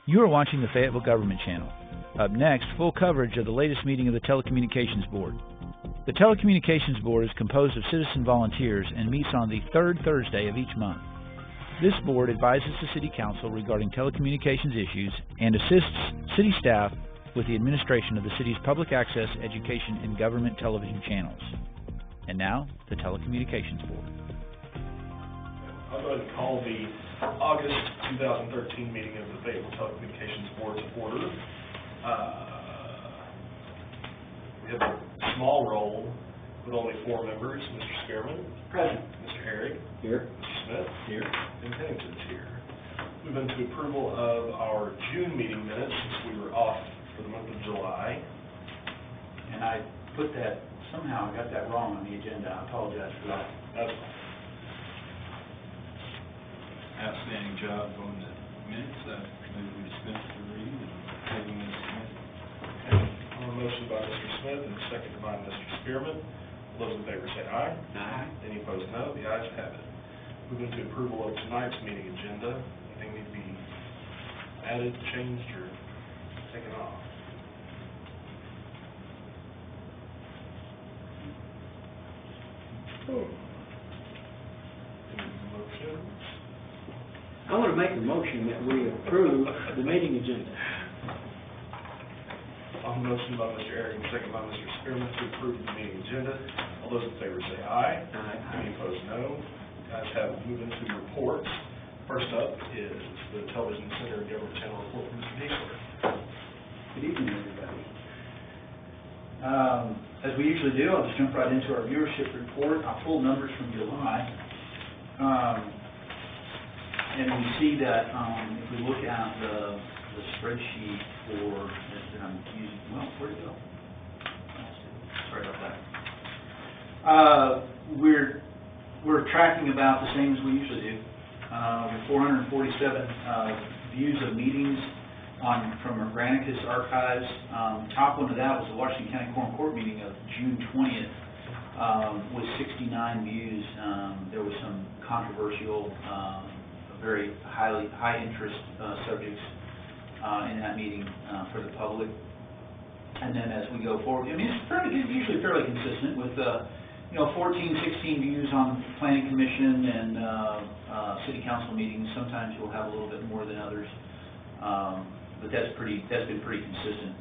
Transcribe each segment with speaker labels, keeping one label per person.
Speaker 1: You are watching the Fayetteville Government Channel. Up next, full coverage of the latest meeting of the Telecommunications Board. The Telecommunications Board is composed of citizen volunteers and meets on the third Thursday of each month. This board advises the City Council regarding telecommunications issues and assists City staff with the administration of the City's public access, education, and government television channels. And now, the Telecommunications Board.
Speaker 2: I'll go ahead and call the August 2013 meeting of the Fayetteville Telecommunications Board to order. We have a small roll with only 4 members. Mr. Spearman. Present. Mr. Herrig. Here. Mr. Smith. Here. And Pennington's here. Move into approval of our June meeting minutes since we were off for the month of July.
Speaker 3: And I put that, somehow I got that wrong on the agenda. I apologize for that.
Speaker 2: That's fine.
Speaker 4: Outstanding job on the minutes. Maybe we dispense the reading and table them as submitted.
Speaker 2: On a motion by Mr. Smith and seconded by Mr. Spearman. All those in favor say aye.
Speaker 3: Aye.
Speaker 2: Any opposed, no. The ayes have it. Move into approval of tonight's meeting agenda. Anything need to be added, changed, or taken off? Any motions?
Speaker 5: I want to make a motion that we approve the meeting agenda.
Speaker 2: On the motion by Mr. Herrig and second by Mr. Spearman to approve the meeting agenda. All those in favor say aye.
Speaker 5: Aye.
Speaker 2: Any opposed, no. Guys have moved into reports. First up is the Television Center Government Channel report from Mr. Diesler.
Speaker 3: Good evening, everybody. As we usually do, I'll just jump right into our viewership report. I pulled numbers from July. And we see that if we look at the spreadsheet for that I'm using, well, where'd it go? Sorry about that. We're tracking about the same as we usually do. 447 views of meetings from our Granicus archives. Top one of that was the Washington County Quorum Court meeting of June 20th with 69 views. There was some controversial, very high interest subjects in that meeting for the public. And then as we go forward, I mean, it's usually fairly consistent with 14, 16 views on Planning Commission and City Council meetings. Sometimes you'll have a little bit more than others, but that's been pretty consistent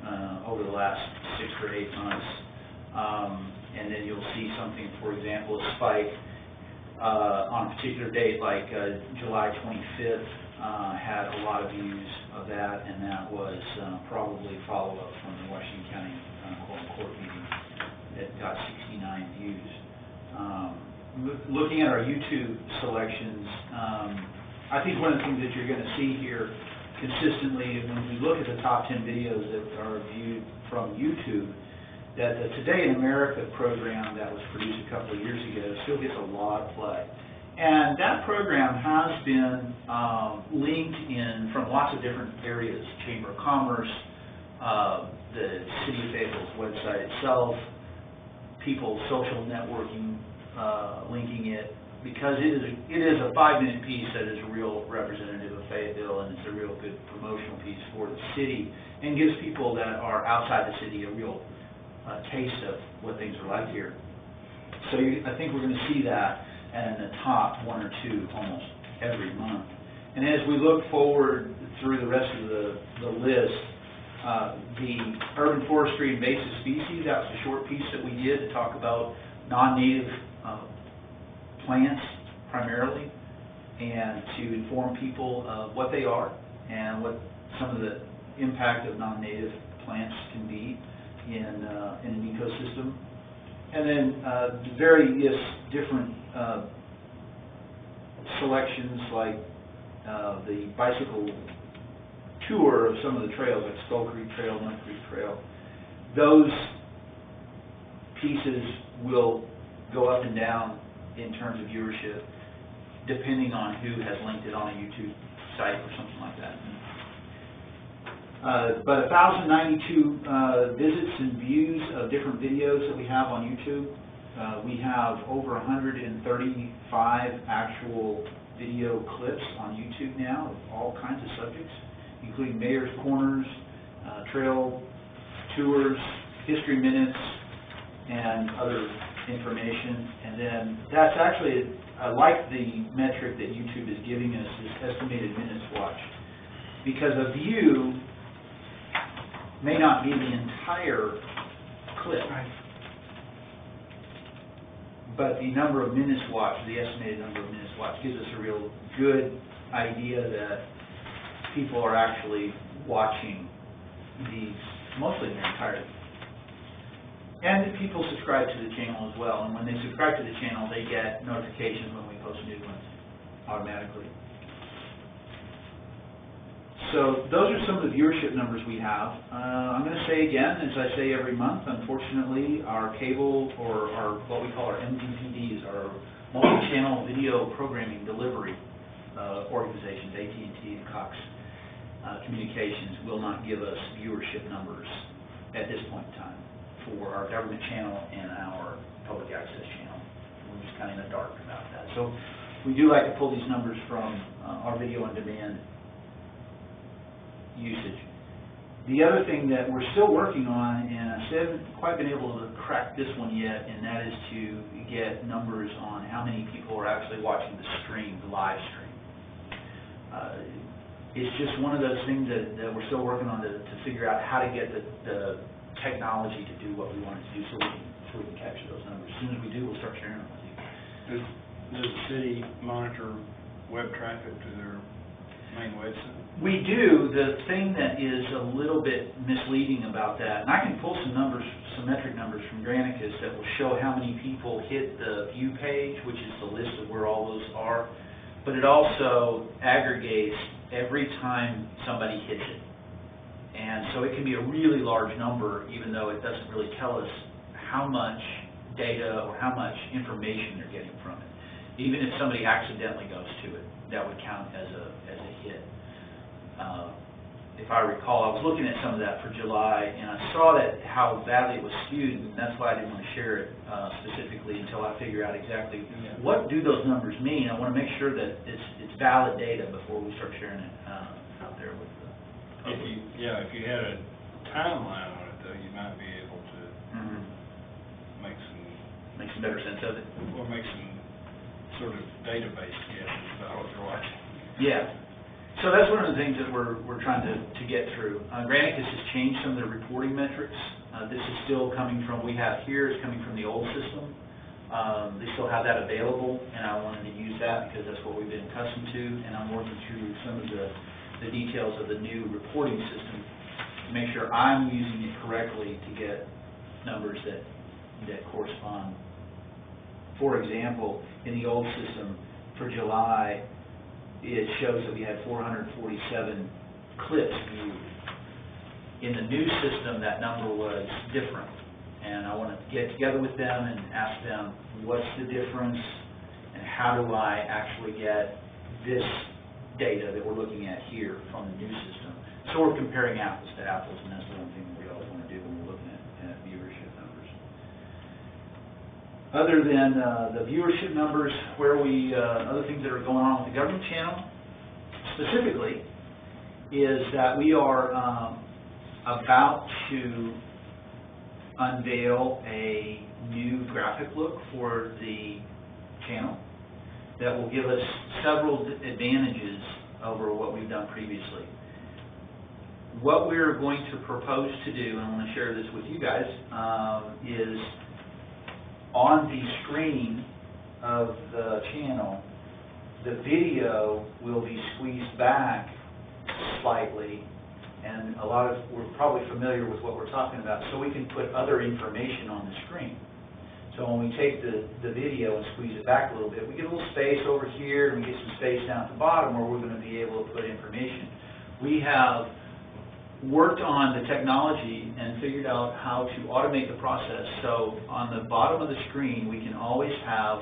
Speaker 3: over the last 6 or 8 months. And then you'll see something, for example, a spike on a particular date, like July 25th, had a lot of views of that, and that was probably follow-up from the Washington County Court meeting that got 69 views. Looking at our YouTube selections, I think one of the things that you're going to see here consistently when we look at the top 10 videos that are viewed from YouTube, that the Today in America program that was produced a couple of years ago still gets a lot of play. And that program has been linked in from lots of different areas: Chamber of Commerce, the City of Fayetteville's website itself, people social networking, linking it, because it is a 5-minute piece that is a real representative of Fayetteville, and it's a real good promotional piece for the city, and gives people that are outside the city a real taste of what things are like here. So I think we're going to see that in the top 1 or 2 almost every month. And as we look forward through the rest of the list, the urban forestry invasive species, that was a short piece that we did to talk about non-native plants primarily, and to inform people of what they are and what some of the impact of non-native plants can be in an ecosystem. And then various different selections, like the bicycle tour of some of the trails, like Skull Creek Trail, Mud Creek Trail. Those pieces will go up and down in terms of viewership, depending on who has linked it on a YouTube site or something like that. But 1,092 visits and views of different videos that we have on YouTube. We have over 135 actual video clips on YouTube now of all kinds of subjects, including Mayor's Corners, trail tours, history minutes, and other information. And then that's actually, I like the metric that YouTube is giving us, is estimated minutes watched, because a view may not be the entire clip, but the number of minutes watched, the estimated number of minutes watched, gives us a real good idea that people are actually watching these mostly in their entirety. And that people subscribe to the channel as well, and when they subscribe to the channel, they get notifications when we post new ones automatically. So those are some of the viewership numbers we have. I'm going to say again, as I say every month, unfortunately, our cable, or our what we call our MVPDs, our multi-channel video programming delivery organizations, AT&T and Cox Communications, will not give us viewership numbers at this point in time for our government channel and our public access channel. We're just kind of in the dark about that. So we do like to pull these numbers from our video on demand usage. The other thing that we're still working on, and I haven't quite been able to crack this one yet, and that is to get numbers on how many people are actually watching the stream, the live stream. It's just one of those things that we're still working on to figure out how to get the technology to do what we want it to do, so we can capture those numbers. As soon as we do, we'll start sharing them with you.
Speaker 4: Does the city monitor web traffic to their main website?
Speaker 3: We do. The thing that is a little bit misleading about that, and I can pull some numbers, some metric numbers from Granicus that will show how many people hit the view page, which is the list of where all those are, but it also aggregates every time somebody hits it. And so it can be a really large number, even though it doesn't really tell us how much data or how much information they're getting from it. Even if somebody accidentally goes to it, that would count as a hit. If I recall, I was looking at some of that for July, and I saw that how badly it was skewed, and that's why I didn't want to share it specifically until I figure out exactly what do those numbers mean. I want to make sure that it's valid data before we start sharing it out there with the public.
Speaker 4: If you had a timeline on it, though, you might be able to make some
Speaker 3: better sense of it,
Speaker 4: or make some sort of database guesses about what they're watching.
Speaker 3: Yeah. So that's one of the things that we're trying to get through. Granicus has changed some of their reporting metrics. This is still coming from, we have here is coming from the old system. They still have that available, and I wanted to use that because that's what we've been accustomed to, and I'm working through some of the details of the new reporting system to make sure I'm using it correctly to get numbers that correspond. For example, in the old system for July, it shows that we had 447 clips viewed. In the new system, that number was different, and I want to get together with them and ask them what's the difference and how do I actually get this data that we're looking at here from the new system. So we're comparing apples to apples, and that's the one thing we always want to do when we're looking at viewership numbers. Other than the viewership numbers, other things that are going on with the government channel specifically is that we are about to unveil a new graphic look for the channel that will give us several advantages over what we've done previously. What we're going to propose to do, and I want to share this with you guys, is on the screen of the channel, the video will be squeezed back slightly, and we're probably familiar with what we're talking about, so we can put other information on the screen. So when we take the video and squeeze it back a little bit, we get a little space over here, and we get some space down at the bottom where we're going to be able to put information. We have worked on the technology and figured out how to automate the process. So on the bottom of the screen, we can always have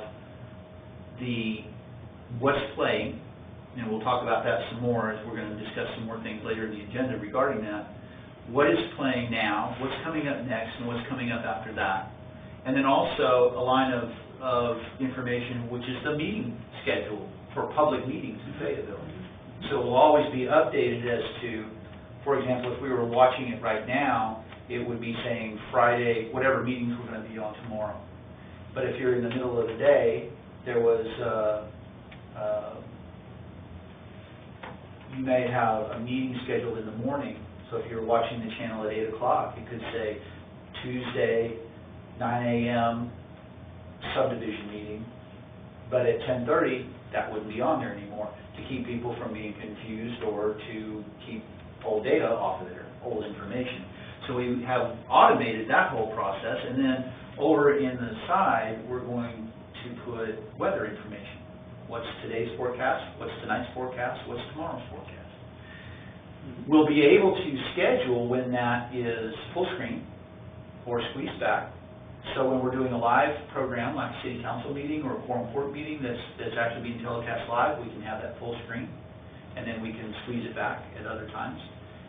Speaker 3: what's playing, and we'll talk about that some more as we're going to discuss some more things later in the agenda regarding that. What is playing now, what's coming up next, and what's coming up after that. And then also a line of information, which is the meeting schedule for public meetings in Fayetteville. So it will always be updated as to, for example, if we were watching it right now, it would be saying Friday, whatever meetings we're going to be on tomorrow. But if you're in the middle of the day, there was, you may have a meeting scheduled in the morning. So if you're watching the channel at 8 o'clock, it could say Tuesday, 9 a.m., subdivision meeting. But at 10:30, that wouldn't be on there anymore to keep people from being confused or to keep old data off of there, old information. So we have automated that whole process, and then over in the side, we're going to put weather information. What's today's forecast? What's tonight's forecast? What's tomorrow's forecast? We'll be able to schedule when that is full screen or squeezed back. So when we're doing a live program, like a city council meeting or a quorum court meeting that's actually being telecast live, we can have that full screen, and then we can squeeze it back at other times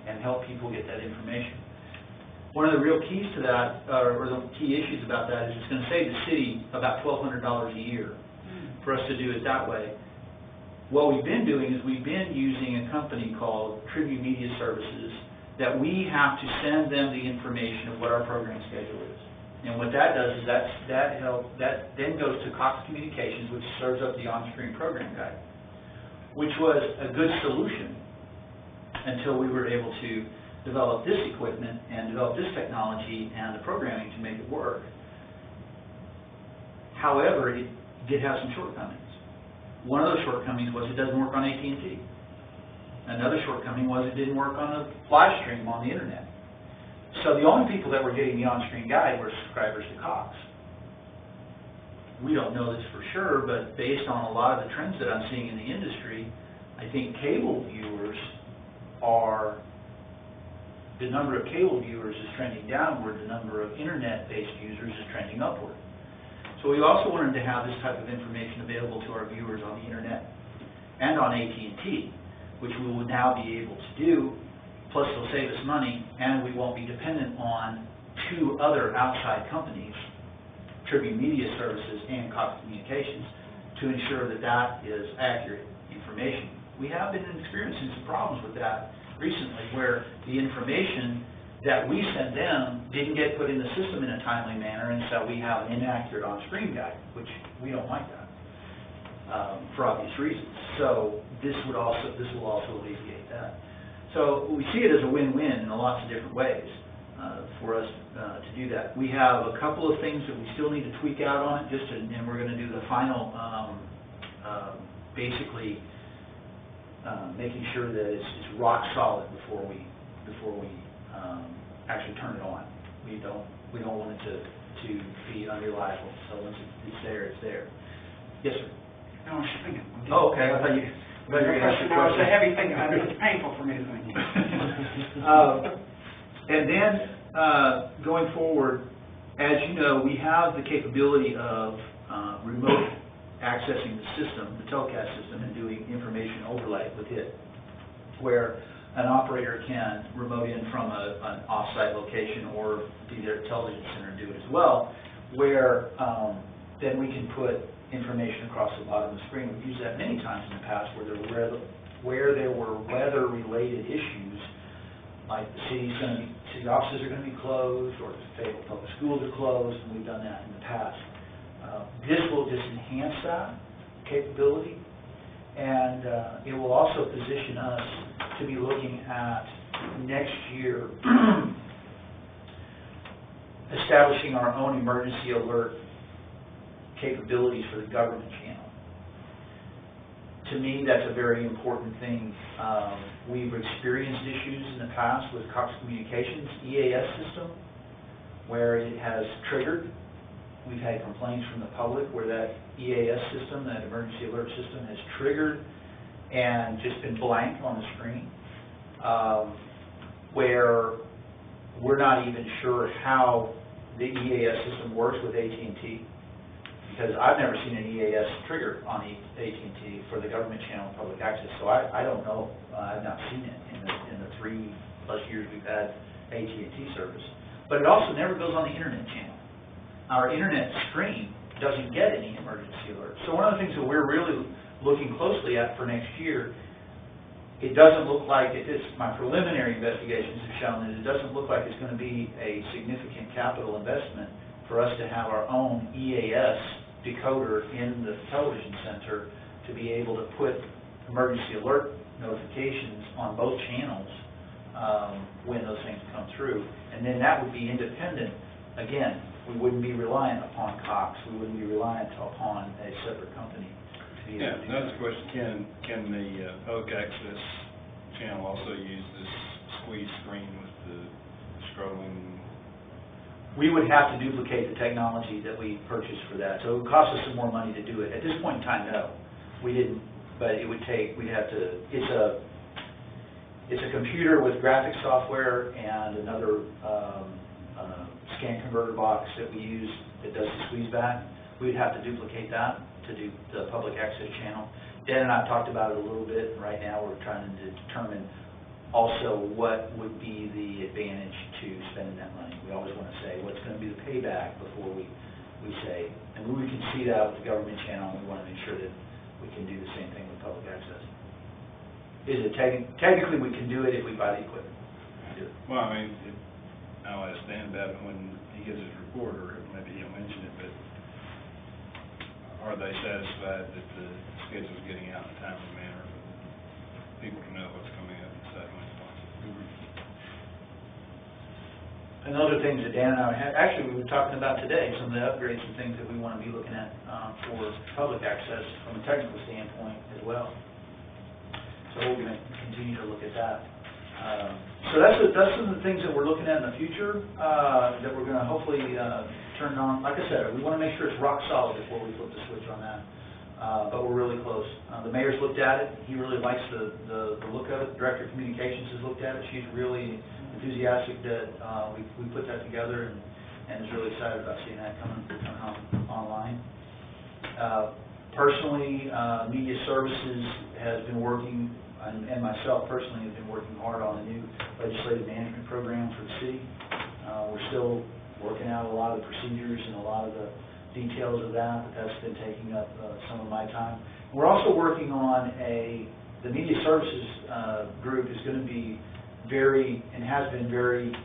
Speaker 3: and help people get that information. One of the real keys to that, or the key issues about that, is it's going to save the city about $1,200 a year for us to do it that way. What we've been doing is we've been using a company called Tribune Media Services that we have to send them the information of what our program schedule is. And what that does is that then goes to Cox Communications, which serves up the on-screen program guide, which was a good solution until we were able to develop this equipment and develop this technology and the programming to make it work. However, it did have some shortcomings. One of those shortcomings was it doesn't work on AT&T. Another shortcoming was it didn't work on the live stream on the internet. So the only people that were getting the on-screen guide were subscribers to Cox. We don't know this for sure, but based on a lot of the trends that I'm seeing in the industry, I think cable viewers are, the number of cable viewers is trending downward, the number of internet-based users is trending upward. So we also wanted to have this type of information available to our viewers on the internet and on AT&T, which we will now be able to do. Plus, it'll save us money, and we won't be dependent on two other outside companies, Tribune Media Services and Cox Communications, to ensure that that is accurate information. We have been experiencing some problems with that recently, where the information that we send them didn't get put in the system in a timely manner, and so we have an inaccurate on-screen guide, which we don't like that for obvious reasons. So this will also alleviate that. So we see it as a win-win in lots of different ways for us to do that. We have a couple of things that we still need to tweak out on it, and we're going to do the final, basically making sure that it's rock solid before we actually turn it on. We don't want it to be unreliable. So once it's there, it's there. Yes, sir.
Speaker 6: No, I was thinking.
Speaker 3: Oh, okay. I thought you.
Speaker 6: No, it's a heavy thing. It's painful for me to think.
Speaker 3: And then going forward, as you know, we have the capability of remote accessing the system, the telecast system, and doing information overlay with it, where an operator can remote in from an off-site location or be there at television center and do it as well, where then we can put information across the bottom of the screen. We've used that many times in the past where there were weather-related issues, like the city offices are going to be closed, or the Fayetteville public schools are closed, and we've done that in the past. This will just enhance that capability, and it will also position us to be looking at next year establishing our own emergency alert capabilities for the government channel. To me, that's a very important thing. We've experienced issues in the past with Cox Communications EAS system where it has triggered. We've had complaints from the public where that EAS system, that emergency alert system, has triggered and just been blank on the screen, where we're not even sure how the EAS system works with AT&T. Because I've never seen an EAS trigger on AT&T for the government channel public access, so I don't know. I've not seen it in the 3+ years we've had AT&T service. But it also never goes on the internet channel. Our internet screen doesn't get any emergency alerts. So one of the things that we're really looking closely at for next year it doesn't look like, my preliminary investigations have shown that it doesn't look like it's going to be a significant capital investment for us to have our own EAS decoder in the television center to be able to put emergency alert notifications on both channels when those things come through. And then that would be independent. Again, we wouldn't be reliant upon Cox. We wouldn't be reliant upon a separate company.
Speaker 4: Yeah, another question, can the public access channel also use this squeeze screen with the scrolling?
Speaker 3: We would have to duplicate the technology that we purchased for that, so it would cost us some more money to do it. At this point in time, no, we didn't, but it would take, we'd have to, it's a computer with graphics software and another scan converter box that we use that does the squeeze back. We'd have to duplicate that to do the public access channel. Dan and I have talked about it a little bit, and right now we're trying to determine also what would be the advantage to spending that money. We always want to say what's going to be the payback before we say, and we can see that with the government channel, and we want to make sure that we can do the same thing with public access. Is it technically we can do it if we buy the equipment?
Speaker 4: Well, I mean, I'll ask Dan about it when he gives his report, or maybe he'll mention it, but are they satisfied that the schedule's getting out in a timely manner for people to know what's coming up and decide when it's possible?
Speaker 3: And those are things that Dan and I actually we were talking about today, some of the upgrades and things that we want to be looking at for public access from a technical standpoint as well. So we're going to continue to look at that. So that's some of the things that we're looking at in the future that we're going to hopefully turn on. Like I said, we want to make sure it's rock solid before we flip the switch on that. But we're really close. The mayor's looked at it. He really likes the look of it. The director of communications has looked at it. She's really enthusiastic that we put that together and is really excited about seeing that coming online. Personally, Media Services has been working, and myself personally have been working hard on a new legislative management program for the city. We're still working out a lot of the procedures and a lot of the details of that, but that's been taking up some of my time. We're also working on the Media Services group is going to be very, and has been very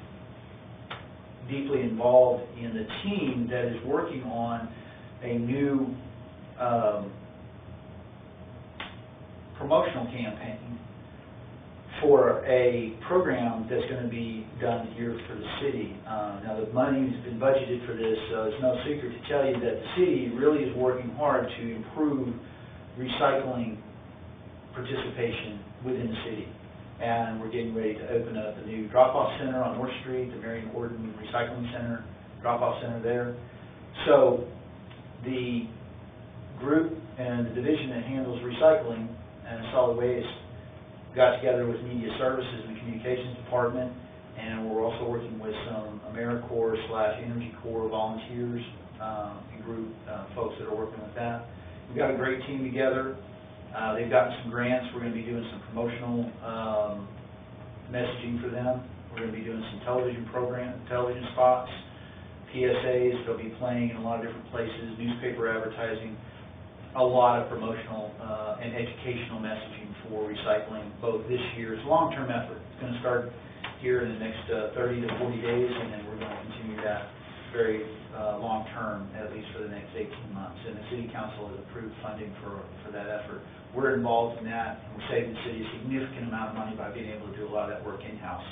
Speaker 3: deeply involved in the team that is working on a new promotional campaign for a program that's going to be done here for the city. Now the money's been budgeted for this, so it's no secret to tell you that the city really is working hard to improve recycling participation within the city. And we're getting ready to open up a new drop-off center on North Street, the Marion Gordon Recycling Center, drop-off center there. So the group and the division that handles recycling and solid waste got together with Media Services and the Communications Department, and we're also working with some AmeriCorps/Energy Corps volunteers and group folks that are working with that. We've got a great team together. They've gotten some grants. We're going to be doing some promotional messaging for them. We're going to be doing some television spots, PSAs. They'll be playing in a lot of different places, newspaper advertising, a lot of promotional and educational messaging for recycling, both this year. It's a long-term effort. It's going to start here in the next 30 to 40 days, and then we're going to continue that very long-term, at least for the next 18 months. And the City Council has approved funding for that effort. We're involved in that, and we're saving the city a significant amount of money by being able to do a lot of that work in-house,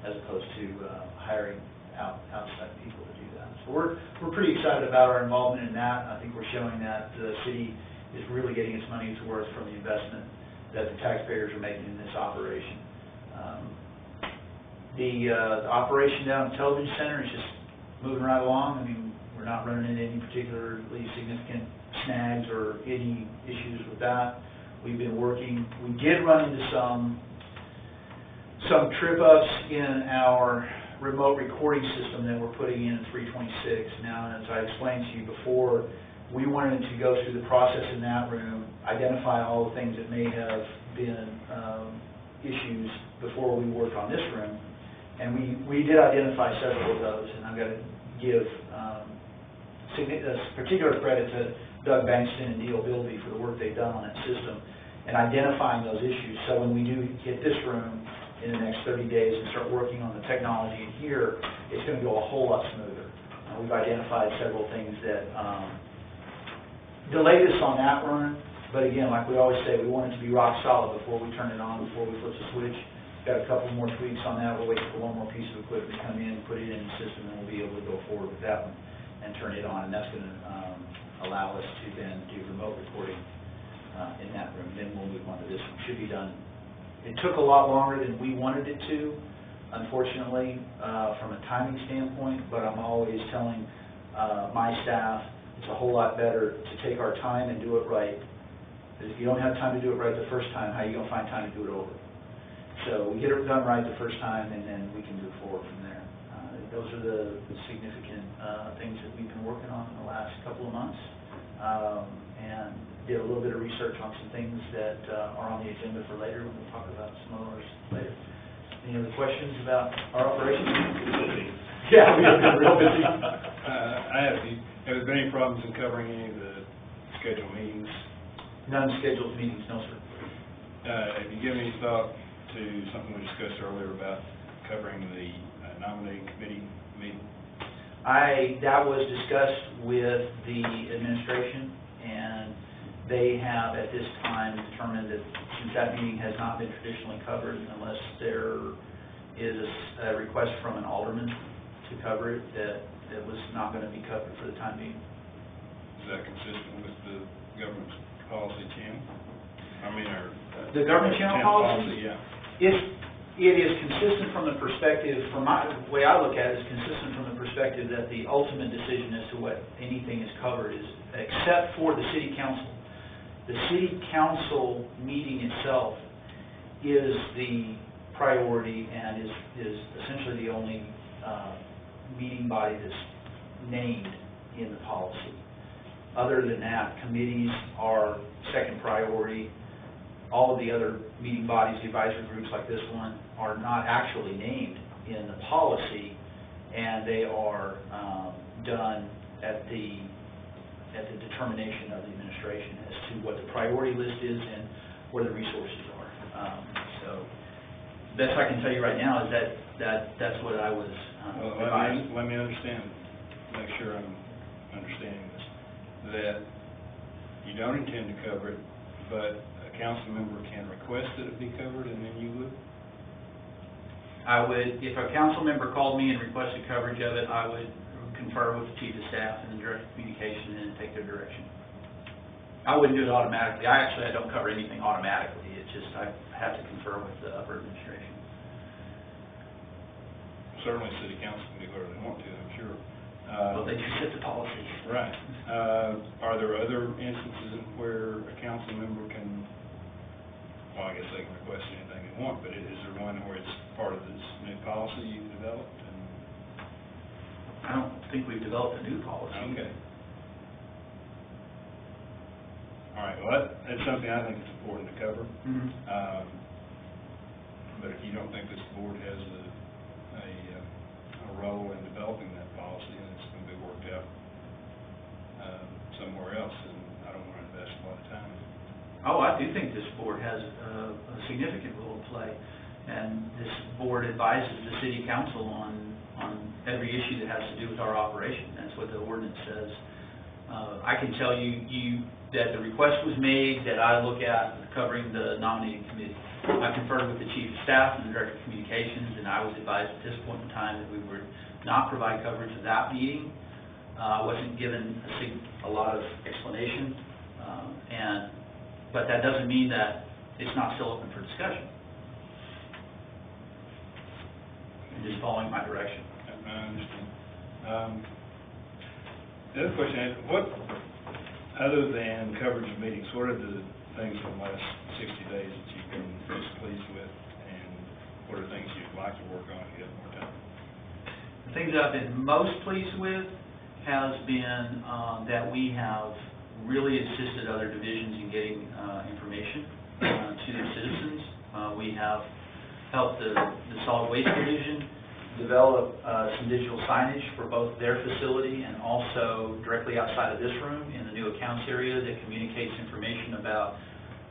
Speaker 3: as opposed to hiring outside people to do that. So we're pretty excited about our involvement in that. I think we're showing that the city is really getting its money's worth from the investment that the taxpayers are making in this operation. The operation down at the television center is just moving right along. I mean, we're not running into any particularly significant snags or any issues with that. We've been working. We did run into some trip-ups in our remote recording system that we're putting in 326. Now, as I explained to you before, we wanted to go through the process in that room, identify all the things that may have been issues before we worked on this room. And we did identify several of those, and I've got to give particular credit to Doug Bankston and Neil Bilby for the work they've done on that system. and identifying those issues. So when we do hit this room in the next 30 days and start working on the technology in here, it's going to go a whole lot smoother. We've identified several things that delayed us on that run, but again, like we always say, we want it to be rock solid before we turn it on, before we flip the switch. Got a couple more tweaks on that. We're waiting for one more piece of equipment to come in, put it in the system, and we'll be able to go forward with that one and turn it on. And that's going to allow us to then do remote recording in that room. Then we'll move on to this one. Should be done. It took a lot longer than we wanted it to, unfortunately, from a timing standpoint, but I'm always telling my staff it's a whole lot better to take our time and do it right. Because if you don't have time to do it right the first time, how are you going to find time to do it over? So we get it done right the first time, and then we can move forward from there. Those are the significant things that we've been working on in the last couple of months, and did a little bit of research on some things that are on the agenda for later. We'll talk about some of those later. Any other questions about our operations? Yeah, we've been real busy.
Speaker 4: I have. Have there been any problems in covering any of the scheduled meetings?
Speaker 3: None scheduled meetings, no, sir.
Speaker 4: Have you given any thought to something we discussed earlier about covering the nominating committee meeting?
Speaker 3: That was discussed with the administration, and they have at this time determined that since that meeting has not been traditionally covered, unless there is a request from an alderman to cover it, that it was not going to be covered for the time being.
Speaker 4: Is that consistent with the government's policy channel?
Speaker 3: The government channel policy?
Speaker 4: Yeah.
Speaker 3: It is consistent from the perspective, from the way I look at it, is consistent from the perspective that the ultimate decision as to what anything is covered is, except for the city council. The city council meeting itself is the priority and is essentially the only meeting body that's named in the policy. Other than that, committees are second priority. All of the other meeting bodies, the advisory groups like this one, are not actually named in the policy, and they are done at the determination of the administration as to what the priority list is and where the resources are. So, best I can tell you right now is that's what I was advised.
Speaker 4: Let me understand, make sure I'm understanding this, that you don't intend to cover it, but a council member can request that it be covered, and then you would?
Speaker 3: I would, if a council member called me and requested coverage of it, I would confer with the chief of staff and the director of communication and take their direction. I wouldn't do it automatically. I don't cover anything automatically. It's just I have to confer with the upper administration.
Speaker 4: Certainly city council can do whatever they want to, I'm sure.
Speaker 3: Well, they do set the policy.
Speaker 4: Right. Are there other instances where a council member can, well, I guess they can request anything they want, but is there one where it's part of this new policy you've developed?
Speaker 3: I don't think we've developed a new policy.
Speaker 4: Okay. All right, well, that's something I think is important to cover.
Speaker 3: Mm-hmm.
Speaker 4: But if you don't think this board has a role in developing that policy and it's going to be worked out somewhere else, and I don't want to invest a lot of time.
Speaker 3: Oh, I do think this board has a significant role to play, and this board advises the city council on every issue that has to do with our operation. That's what the ordinance says. I can tell you that the request was made that I look at covering the nominating committee. I conferred with the chief of staff and the director of communications, and I was advised at this point in time that we would not provide coverage of that meeting. I wasn't given a lot of explanation, but that doesn't mean that it's not still open for discussion. I'm just following my direction.
Speaker 4: I understand. The other question is, what, other than coverage of meetings, what are the things in the last 60 days that you've been most pleased with, and what are things you'd like to work on to get more time?
Speaker 3: The things that I've been most pleased with has been that we have really assisted other divisions in getting information to their citizens. We have helped the solid waste division develop some digital signage for both their facility and also directly outside of this room in the new accounts area that communicates information about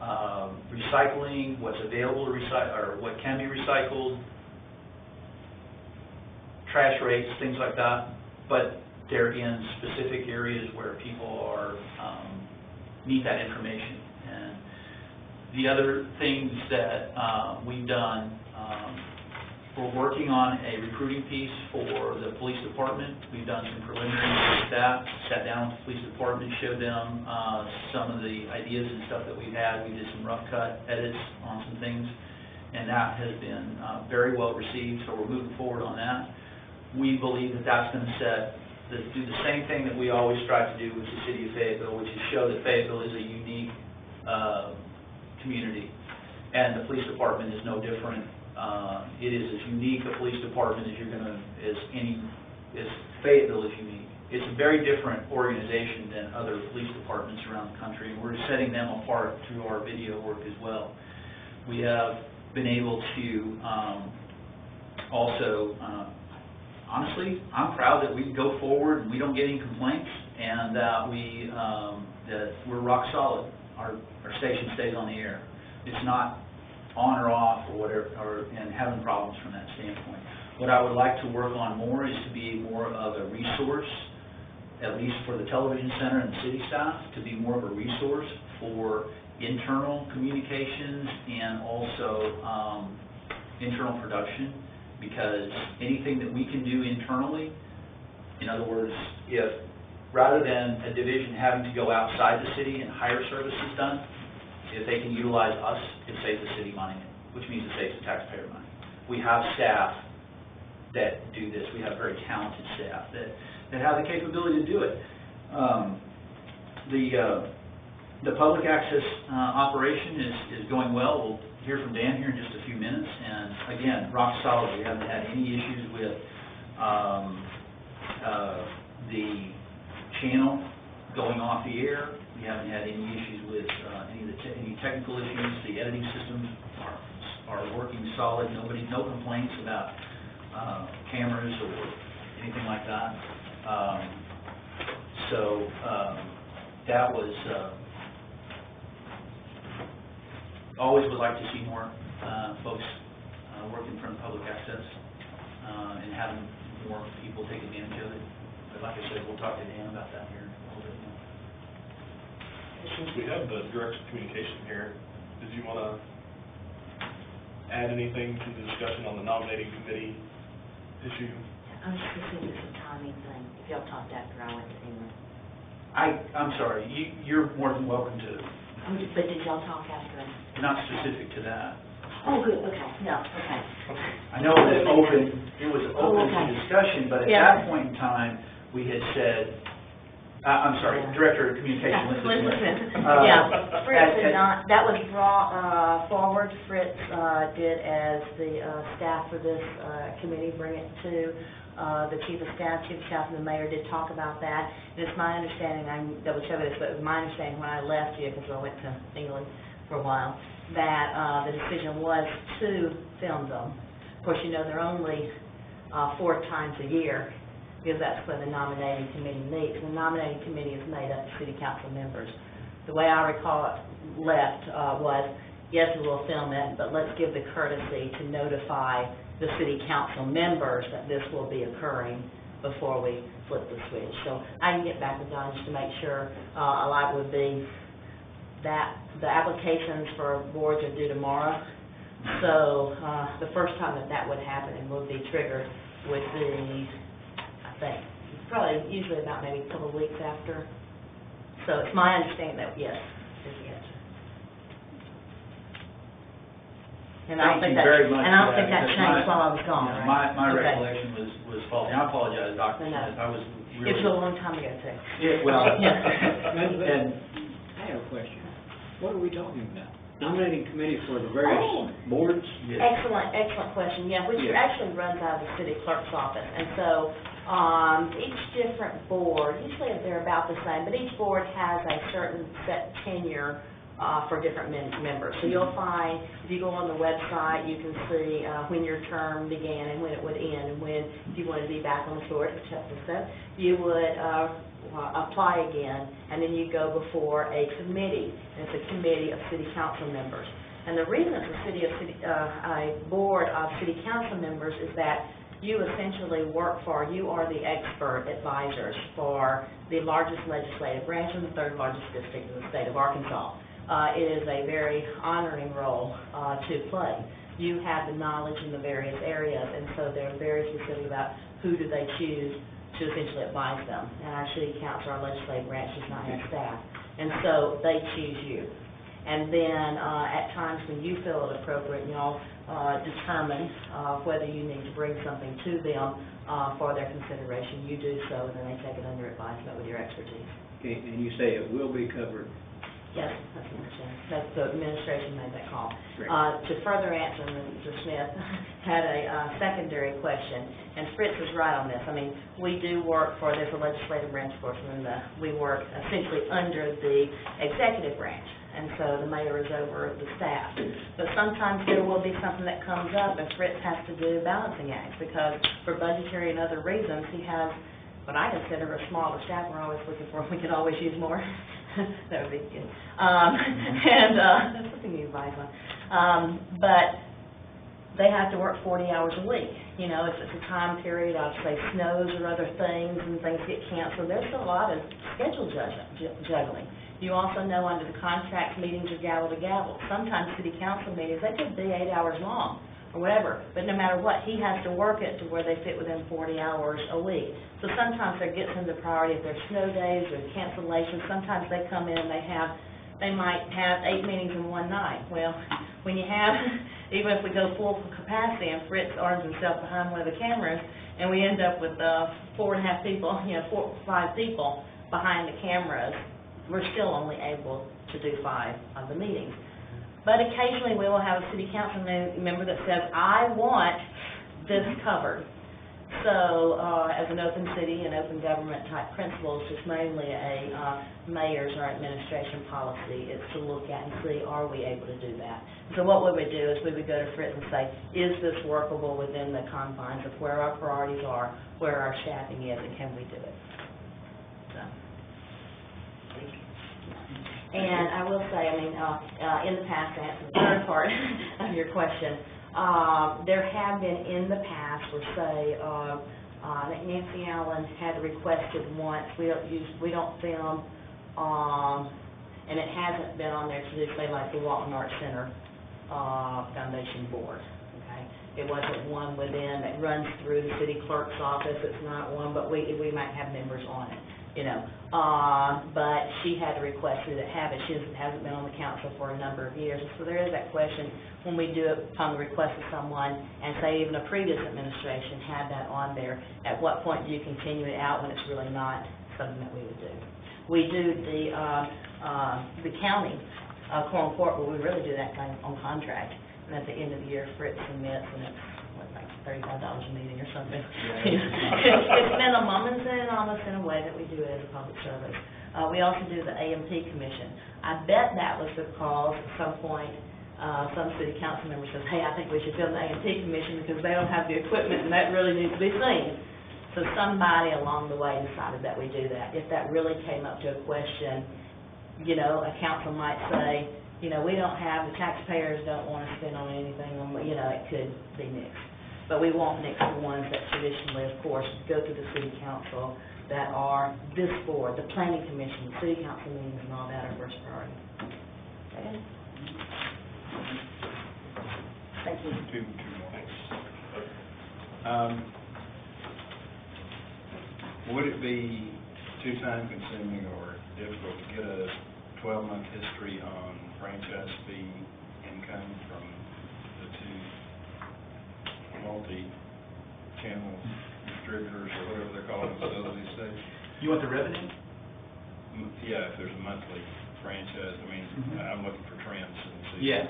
Speaker 3: recycling, what's available to recycle, or what can be recycled, trash rates, things like that, but they're in specific areas where people are, need that information. And the other things that we've done, we're working on a recruiting piece for the police department. We've done some preliminary with that, sat down with the police department, showed them some of the ideas and stuff that we've had. We did some rough cut edits on some things, and that has been very well received, so we're moving forward on that. We believe that that's going to do the same thing that we always strive to do with the city of Fayetteville, which is show that Fayetteville is a unique community, and the police department is no different. It is as unique a police department as as Fayetteville is unique. It's a very different organization than other police departments around the country, and we're setting them apart through our video work as well. We have been able to also, honestly, I'm proud that we go forward and we don't get any complaints, and that we're rock solid. Our station stays on the air. It's not on or off or whatever, and having problems from that standpoint. What I would like to work on more is to be more of a resource, at least for the television center and the city staff, to be more of a resource for internal communications and also internal production, because anything that we can do internally, in other words, if rather than a division having to go outside the city and hire services done, if they can utilize us, it saves the city money, which means it saves the taxpayer money. We have staff that do this. We have very talented staff that have the capability to do it. The public access operation is going well. We'll hear from Dan here in just a few minutes. And again, rock solid. We haven't had any issues with the channel going off the air. We haven't had any issues with any technical issues. The editing systems are working solid. No complaints about cameras or anything like that. That was always would like to see more folks working from public access and having more people take advantage of it. But like I said, we'll talk to Dan about that here in a little bit more.
Speaker 2: Since we have the direct communication here, did you want to add anything to the discussion on the nominating committee issue?
Speaker 7: I was just going to do some timing thing, if y'all talked after I went to England.
Speaker 3: I'm sorry, you're more than welcome to.
Speaker 7: But did y'all talk after?
Speaker 3: Not specific to that.
Speaker 7: Oh, good, okay, no, okay.
Speaker 3: I know that it was open to discussion, but at that point in time, we had said, I'm sorry, Director of Communication,
Speaker 7: listen. Yeah, Fritz did not, that was brought forward. Fritz did as the staff for this committee, bring it to the Chief of Staff and the Mayor did talk about that. And it's my understanding, I can double check this, but it was my understanding when I left here, because I went to England for a while, that the decision was to film them. Of course, you know, they're only 4 times a year, because that's when the nominating committee meets. The nominating committee is made up of city council members. The way I recall it left was, yes, we will film it, but let's give the courtesy to notify the city council members that this will be occurring before we flip the switch. So I can get back with Don just to make sure. A lot would be that the applications for boards are due tomorrow. So the first time that would happen and would be triggered would be, I think, probably usually about maybe a couple of weeks after. So it's my understanding that, yes, is the answer. And I don't think that changed while I was gone, right?
Speaker 3: My recollection was faulty. I apologize, Dr. Smith. I was really...
Speaker 7: It was a long time ago, too.
Speaker 3: And
Speaker 5: I have a question. What are we talking about? Nominating committee for the various boards?
Speaker 7: Yes. Excellent question. Yeah, which actually runs out of the city clerk's office. And so each different board, usually they're about the same, but each board has a certain set tenure for different members. So you'll find, if you go on the website, you can see when your term began and when it would end, and when, if you wanted to be back on the floor, which Chelsea said, you would apply again, and then you go before a committee, and it's a committee of city council members. And the reason it's a board of city council members is that you essentially you are the expert advisors for the largest legislative branch and the third largest district in the state of Arkansas. It is a very honoring role to play. You have the knowledge in the various areas, and so they're very specific about who do they choose to essentially advise them. And our city council, our legislative branch, does not have staff, and so they choose you. And then at times when you feel it appropriate, y'all determine whether you need to bring something to them for their consideration. You do so, and then they take it under advisement with your expertise.
Speaker 5: Okay, and you say it will be covered.
Speaker 7: Yes, that's the administration made that call.
Speaker 5: Great.
Speaker 7: To further answer, Mr. Smith had a secondary question, and Fritz is right on this. I mean, we do work there's a legislative branch, of course, and we work essentially under the executive branch, and so the mayor is over the staff. But sometimes there will be something that comes up, and Fritz has to do balancing acts, because for budgetary and other reasons, he has what I consider a smaller staff. We're always looking for, we could always use more. That would be good. And that's something you advise on. But they have to work 40 hours a week. You know, if it's a time period, I'd say snows or other things, and things get canceled, there's a lot of schedule juggling. You also know under the contract, meetings are gavel to gavel. Sometimes city council meetings, they could be 8 hours long or whatever, but no matter what, he has to work it to where they fit within 40 hours a week. So sometimes there gets into priority if there's snow days or cancellations. Sometimes they come in and they might have 8 meetings in one night. Well, when you have, even if we go full capacity and Fritz arms himself behind one of the cameras, and we end up with 4.5 people, 4 or 5 people behind the cameras, we're still only able to do 5 of the meetings. But occasionally we will have a city council member that says, I want this covered. So as an open city and open government type principle, it's just mainly a mayor's or administration policy. It's to look at and see, are we able to do that? So what we would do is we would go to Fritz and say, is this workable within the confines of where our priorities are, where our staffing is, and can we do it? So. And I will say, I mean, in the past, to answer the third part of your question, there have been in the past, let's say, Nancy Allen had requested once, we don't film, and it hasn't been on there to do, say, like the Walton Arts Center Foundation Board, okay? It wasn't one within that runs through the city clerk's office. It's not one, but we might have members on it. But she had to request to have it. She hasn't been on the council for a number of years. So there is that question when we do it upon the request of someone, and say even a previous administration had that on there, at what point do you continue it out when it's really not something that we would do? We do the county quorum court, but we really do that kind of on contract. And at the end of the year, Fritz submits, and it's like $35 a meeting or something. It's minimum, and then almost in a way that we do it as a public service. We also do the AMP commission. I bet that was because at some point some city council member says, hey, I think we should build an AMP commission because they don't have the equipment and that really needs to be seen. So somebody along the way decided that we do that. If that really came up to a question, a council might say, we don't have, the taxpayers don't want to spend on anything, it could be mixed. But we won't mix the ones that traditionally, of course, go through the city council that are this board, the planning commission, the city council meetings and all that are first priority. Okay? Thank you.
Speaker 4: Two more. Would it be too time consuming or difficult to get a 12-month history on franchise fee income from the 2 multi-channel distributors or whatever they're calling themselves these days?
Speaker 3: You want the revenue?
Speaker 4: Yeah, if there's a monthly franchise. I mean, I'm looking for trends and see.
Speaker 3: Yeah.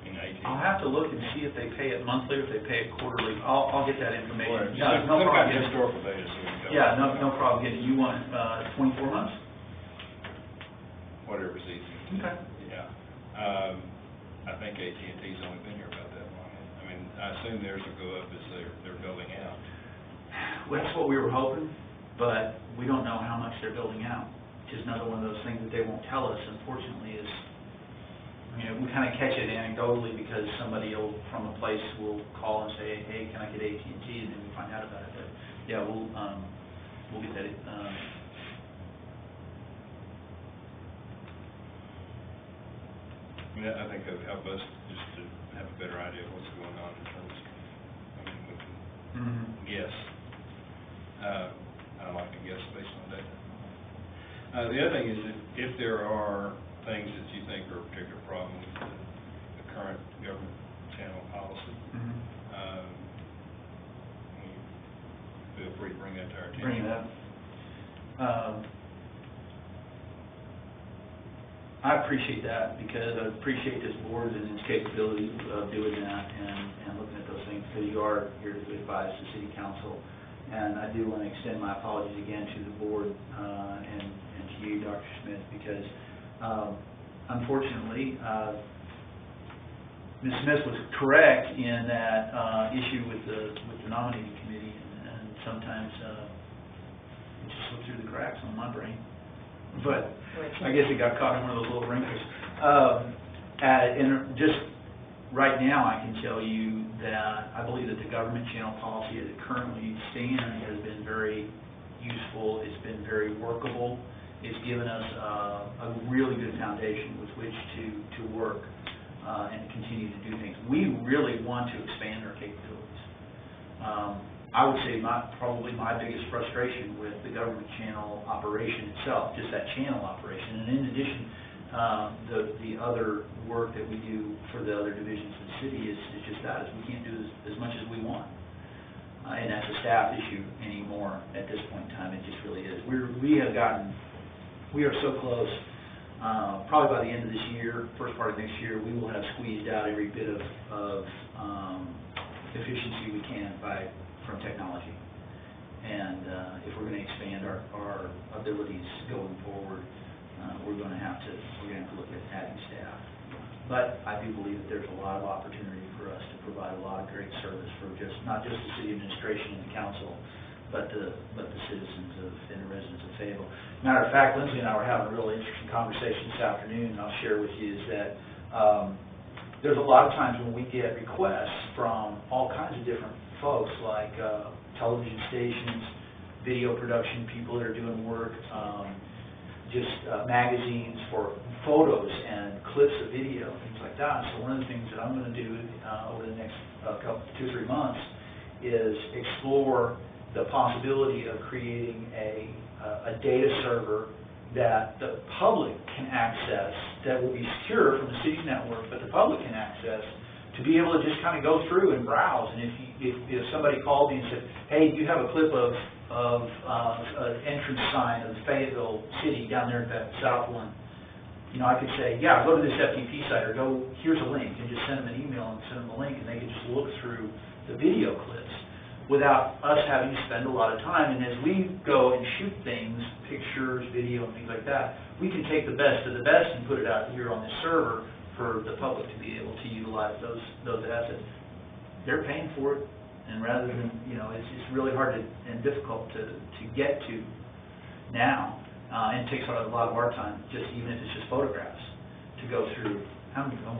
Speaker 4: In 18.
Speaker 3: I'll have to look and see if they pay it monthly or if they pay it quarterly. I'll get that information.
Speaker 4: Yeah,
Speaker 3: No problem.
Speaker 4: historical data so we can go.
Speaker 3: Yeah, no problem getting it. You want 24 months?
Speaker 4: whatever's easy.
Speaker 3: Okay.
Speaker 4: Yeah. I think AT&T's only been here about that long. I mean, I assume theirs will go up as they're building out.
Speaker 3: Well, that's what we were hoping, but we don't know how much they're building out. Just another one of those things that they won't tell us, unfortunately, is, we kind of catch it anecdotally because somebody from a place will call and say, hey, can I get AT&T, and then we find out about it. But yeah, we'll get that.
Speaker 4: I think it would help us just to have a better idea of what's going on in terms of, we can guess. I like to guess based on data. The other thing is that if there are things that you think are a particular problem with the current government channel policy, feel free to bring that to our attention.
Speaker 3: Bring it up. I appreciate that because I appreciate this board and its capability of doing that and looking at those things, because you are here to advise the city council. And I do want to extend my apologies again to the board and to you, Dr. Smith, because unfortunately, Ms. Smith was correct in that issue with the nominating committee, and sometimes it just slipped through the cracks on my brain. But I guess it got caught in one of those little wrinkles. And just right now, I can tell you that I believe that the government channel policy as it currently stands has been very useful. It's been very workable. It's given us a really good foundation with which to work and continue to do things. We really want to expand our capabilities. I would say probably my biggest frustration with the government channel operation itself, just that channel operation, and in addition, the other work that we do for the other divisions of the city is just that, is we can't do as much as we want. And that's a staff issue anymore at this point in time. It just really is. We are so close. Probably by the end of this year, first part of next year, we will have squeezed out every bit of efficiency we can from technology. And if we're going to expand our abilities going forward, we're going to have to look at adding staff. But I do believe that there's a lot of opportunity for us to provide a lot of great service for not just the city administration and the council, but the citizens and the residents of Fayetteville. Matter of fact, Lindsay and I were having a really interesting conversation this afternoon, and I'll share with you, is that there's a lot of times when we get requests from all kinds of different folks, like television stations, video production people that are doing work, just magazines for photos and clips of video, things like that. So one of the things that I'm going to do over the next 2 or 3 months is explore the possibility of creating a data server that the public can access, that will be secure from the city's network, but the public can access, to be able to just kind of go through and browse. And if somebody called me and said, hey, you have a clip of an entrance sign of Fayetteville City down there at that south one, I could say, yeah, go to this FTP site, or go, here's a link, and just send them an email and send them a link, and they can just look through the video clips without us having to spend a lot of time. And as we go and shoot things, pictures, video, and things like that, we can take the best of the best and put it out here on this server for the public to be able to utilize those assets. They're paying for it, and rather than, it's really hard and difficult to get to now, and it takes a lot of our time, just even if it's just photographs, to go through.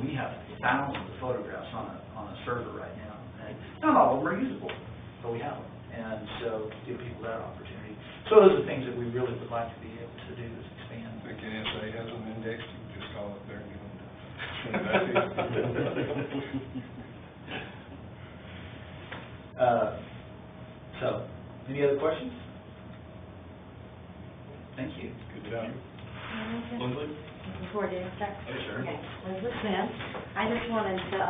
Speaker 3: We have thousands of photographs on a server right now, and not all of them are usable, but we have them, and so give people that opportunity. So those are things that we really would like to be able to do, is expand.
Speaker 4: If NSA has them indexed, you can just call up there and get them.
Speaker 3: So, any other questions? Thank you.
Speaker 4: Good job.
Speaker 2: Lindsay?
Speaker 7: Before I do that.
Speaker 2: Yes, sir.
Speaker 7: Okay, Lindsay Smith. I just wanted to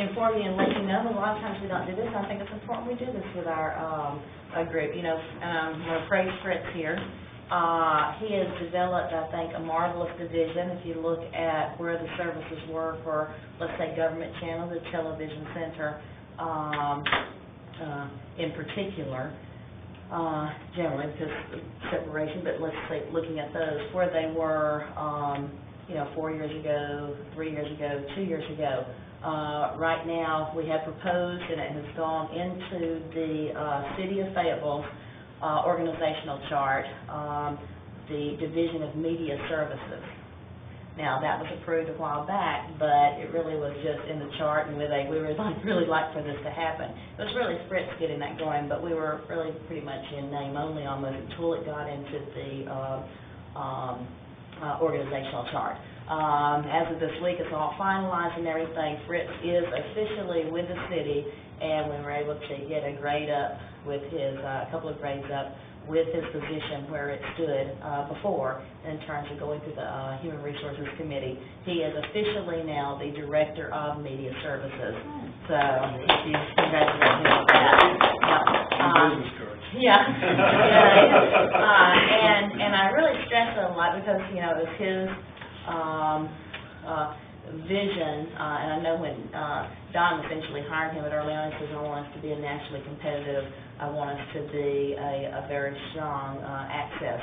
Speaker 7: inform you and let you know that a lot of times we don't do this. I think it's important we do this with our group. I'm going to praise Fritz here. He has developed, I think, a marvelous division. If you look at where the services were for, let's say, government channel, the television center in particular, generally because of separation, but let's say looking at those, where they were, 4 years ago, 3 years ago, 2 years ago. Right now, we have proposed, and it has gone into the City of Fayetteville's organizational chart, the Division of Media Services. Now, that was approved a while back, but it really was just in the chart, and we really like for this to happen. It was really Fritz getting that going, but we were really pretty much in name only almost until it got into the organizational chart. As of this week, it's all finalized and everything. Fritz is officially with the city, and we were able to get a grade up with his, a couple of grades up with his position where it stood before in terms of going through the Human Resources Committee. He is officially now the Director of Media Services. So, if you congratulate him on that.
Speaker 2: Business cards.
Speaker 7: Yeah. And I really stress it a lot because, it was his vision, and I know when Don essentially hired him early on, he says, I want us to be a nationally competitive, I want us to be a very strong access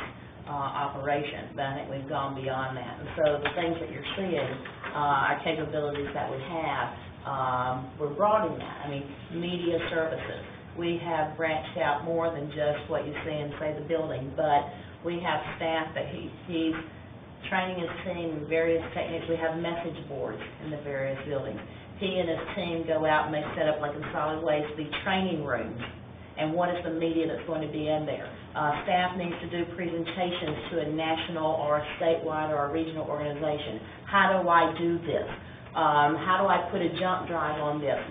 Speaker 7: operation, but I think we've gone beyond that. And so the things that you're seeing, our capabilities that we have, we're broadening that. I mean, media services. We have branched out more than just what you see in, say, the building, but we have staff that he's training his team in various techniques. We have message boards in the various buildings. He and his team go out and they set up, like in solid waste, the training rooms. And what is the media that's going to be in there? Staff needs to do presentations to a national or a statewide or a regional organization. How do I do this? How do I put a jump drive on this?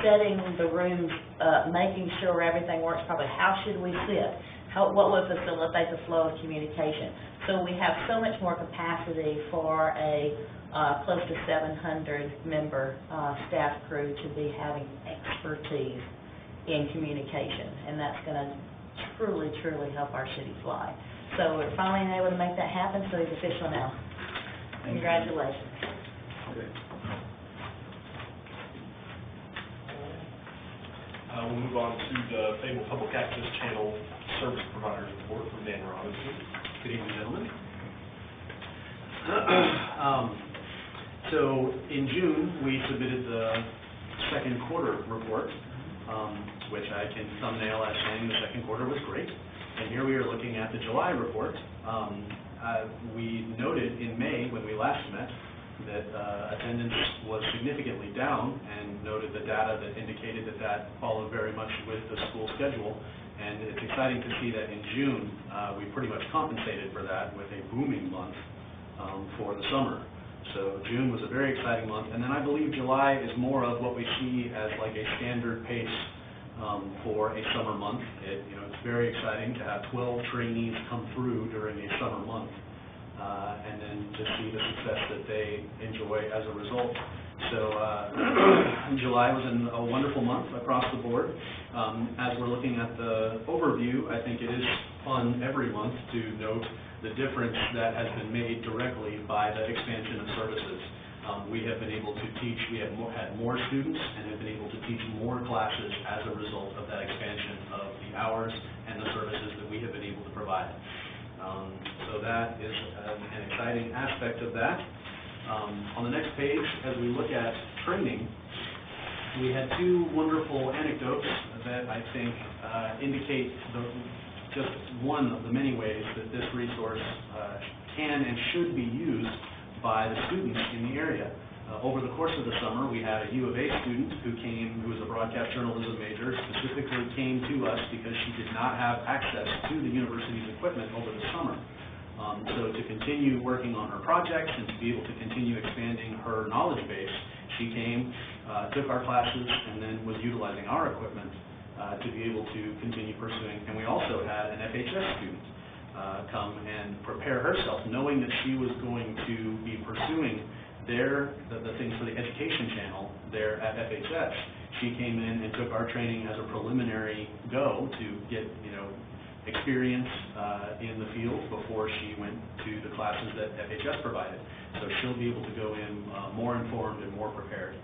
Speaker 7: Setting the rooms up, making sure everything works properly. How should we sit? What will facilitate the flow of communication? So we have so much more capacity for a close to 700-member staff crew to be having expertise in communication, and that's going to truly, truly help our city fly. So we're finally able to make that happen, so he's official now. Congratulations.
Speaker 2: We'll move on to the Fayetteville Public Access Channel Service Providers Report from Dan Robinson.
Speaker 8: Good evening, gentlemen. So in June, we submitted the second quarter report, which I can thumbnail as saying the second quarter was great. And here we are looking at the July report. We noted in May, when we last met, that attendance was significantly down, and noted the data that indicated that followed very much with the school schedule. And it's exciting to see that in June, we pretty much compensated for that with a booming month for the summer. So June was a very exciting month, and then I believe July is more of what we see as like a standard pace for a summer month. It's very exciting to have 12 trainees come through during a summer month, and then to see the success that they enjoy as a result. So July was a wonderful month across the board. As we're looking at the overview, I think it is fun every month to note the difference that has been made directly by the expansion of services. We have been able to teach, we have had more students and have been able to teach more classes as a result of that expansion of the hours and the services that we have been able to provide. So that is an exciting aspect of that. On the next page, as we look at training, we had two wonderful anecdotes that I think indicate just one of the many ways that this resource can and should be used by the students in the area. Over the course of the summer, we had a U of A student who was a broadcast journalism major, specifically came to us because she did not have access to the university's equipment over the summer. So to continue working on her projects and to be able to continue expanding her knowledge base, she came, took our classes, and then was utilizing our equipment to be able to continue pursuing. And we also had an FHS student come and prepare herself, knowing that she was going to be pursuing the things for the education channel there at FHS. She came in and took our training as a preliminary go to get experience in the field before she went to the classes that FHS provided. So she'll be able to go in more informed and more prepared.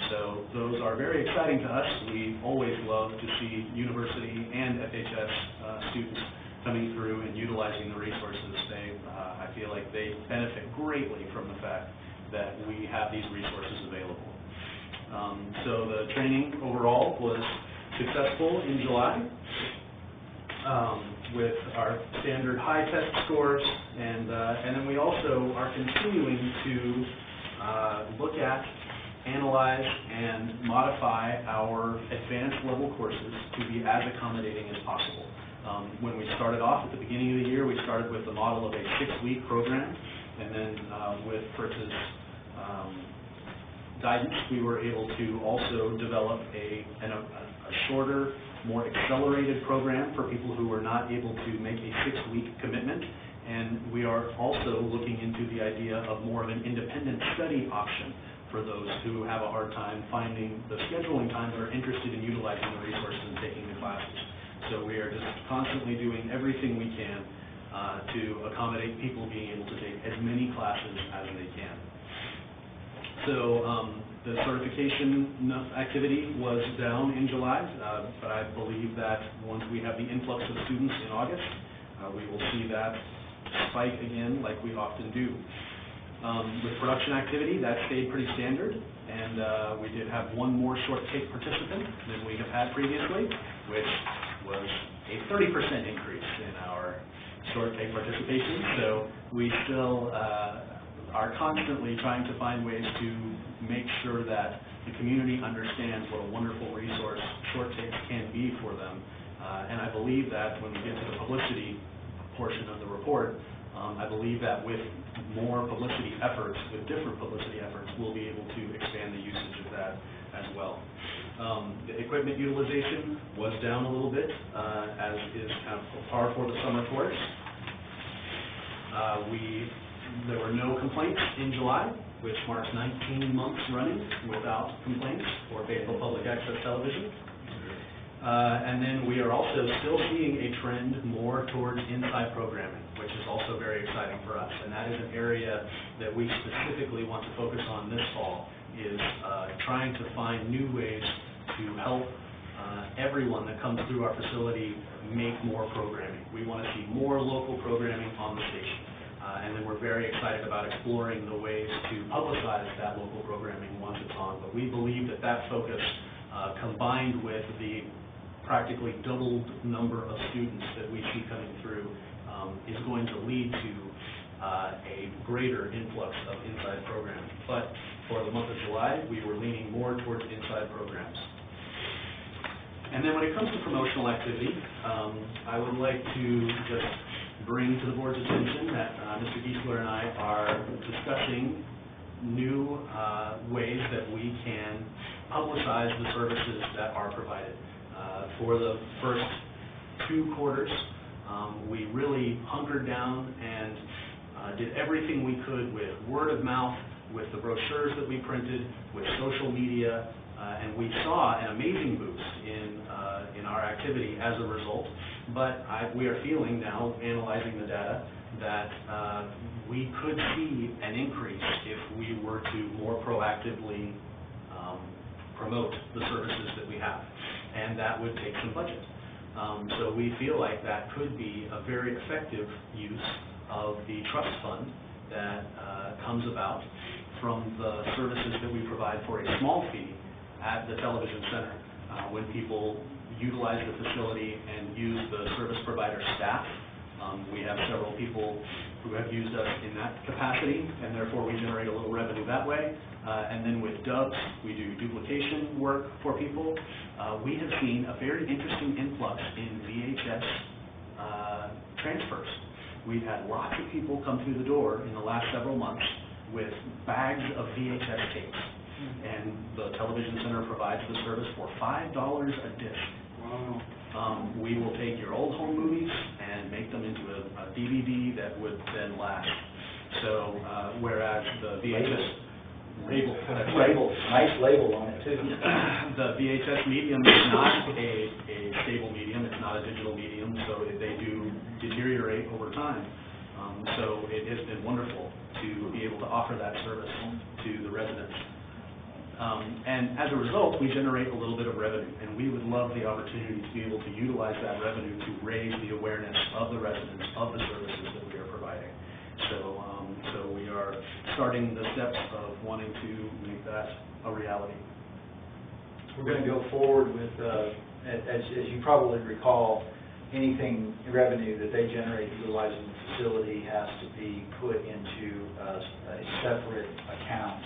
Speaker 8: So those are very exciting to us. We always love to see university and FHS students coming through and utilizing the resources. I feel like they benefit greatly from the fact that we have these resources available. So the training overall was successful in July with our standard high test scores, and then we also are continuing to look at, analyze, and modify our advanced level courses to be as accommodating as possible. When we started off at the beginning of the year, we started with the model of a 6-week program, and then with Fritz's guidance, we were able to also develop a shorter, more accelerated program for people who were not able to make a 6-week commitment. And we are also looking into the idea of more of an independent study option for those who have a hard time finding the scheduling time but are interested in utilizing the resources and taking the classes. So we are just constantly doing everything we can to accommodate people being able to take as many classes as they can. So the certification activity was down in July, but I believe that once we have the influx of students in August, we will see that spike again like we often do. With production activity, that stayed pretty standard, and we did have one more short take participant than we have had previously, which was a 30% increase in our short take participation. So we still are constantly trying to find ways to make sure that the community understands what a wonderful resource short takes can be for them. And I believe that when we get to the publicity portion of the report, I believe that with more publicity efforts, with different publicity efforts, we'll be able to expand the usage of that as well. The equipment utilization was down a little bit, as is kind of par for the summer course. There were no complaints in July, which marks 19 months running without complaints for Fayetteville Public Access Television. And then we are also still seeing a trend more towards inside programming, which is also very exciting for us. And that is an area that we specifically want to focus on this fall, is trying to find new ways to help everyone that comes through our facility make more programming. We want to see more local programming on the station. And then we're very excited about exploring the ways to publicize that local programming once it's on. But we believe that that focus, combined with the practically doubled number of students that we see coming through, is going to lead to a greater influx of inside programming. But for the month of July, we were leaning more towards inside programs. And then when it comes to promotional activity, I would like to just bring to the board's attention that Mr. Giesler and I are discussing new ways that we can publicize the services that are provided. For the first 2 quarters, we really hunkered down and did everything we could with word of mouth, with the brochures that we printed, with social media, and we saw an amazing boost in our activity as a result. But we are feeling now, analyzing the data, that we could see an increase if we were to more proactively promote the services that we have, and that would take some budget. So we feel like that could be a very effective use of the trust fund that comes about from the services that we provide for a small fee at the television center. When people utilize the facility and use the service provider staff, we have several people who have used us in that capacity, and therefore we generate a little revenue that way. And then with dubs, we do duplication work for people. We have seen a very interesting influx in VHS transfers. We've had lots of people come through the door in the last several months with bags of VHS tapes. And the television center provides the service for $5 a disc. Wow. We will take your old home movies and make them into a DVD that would then last. So, whereas the VHS label,
Speaker 5: nice label on it too.
Speaker 8: The VHS medium is not a stable medium. It's not a digital medium, so they do deteriorate over time. So it has been wonderful to be able to offer that service to the residents. And as a result, we generate a little bit of revenue, and we would love the opportunity to be able to utilize that revenue to raise the awareness of the residents of the services that we are providing. So we are starting the steps of wanting to make that a reality.
Speaker 3: We're going to go forward with, as you probably recall, anything revenue that they generate utilizing the facility has to be put into a separate account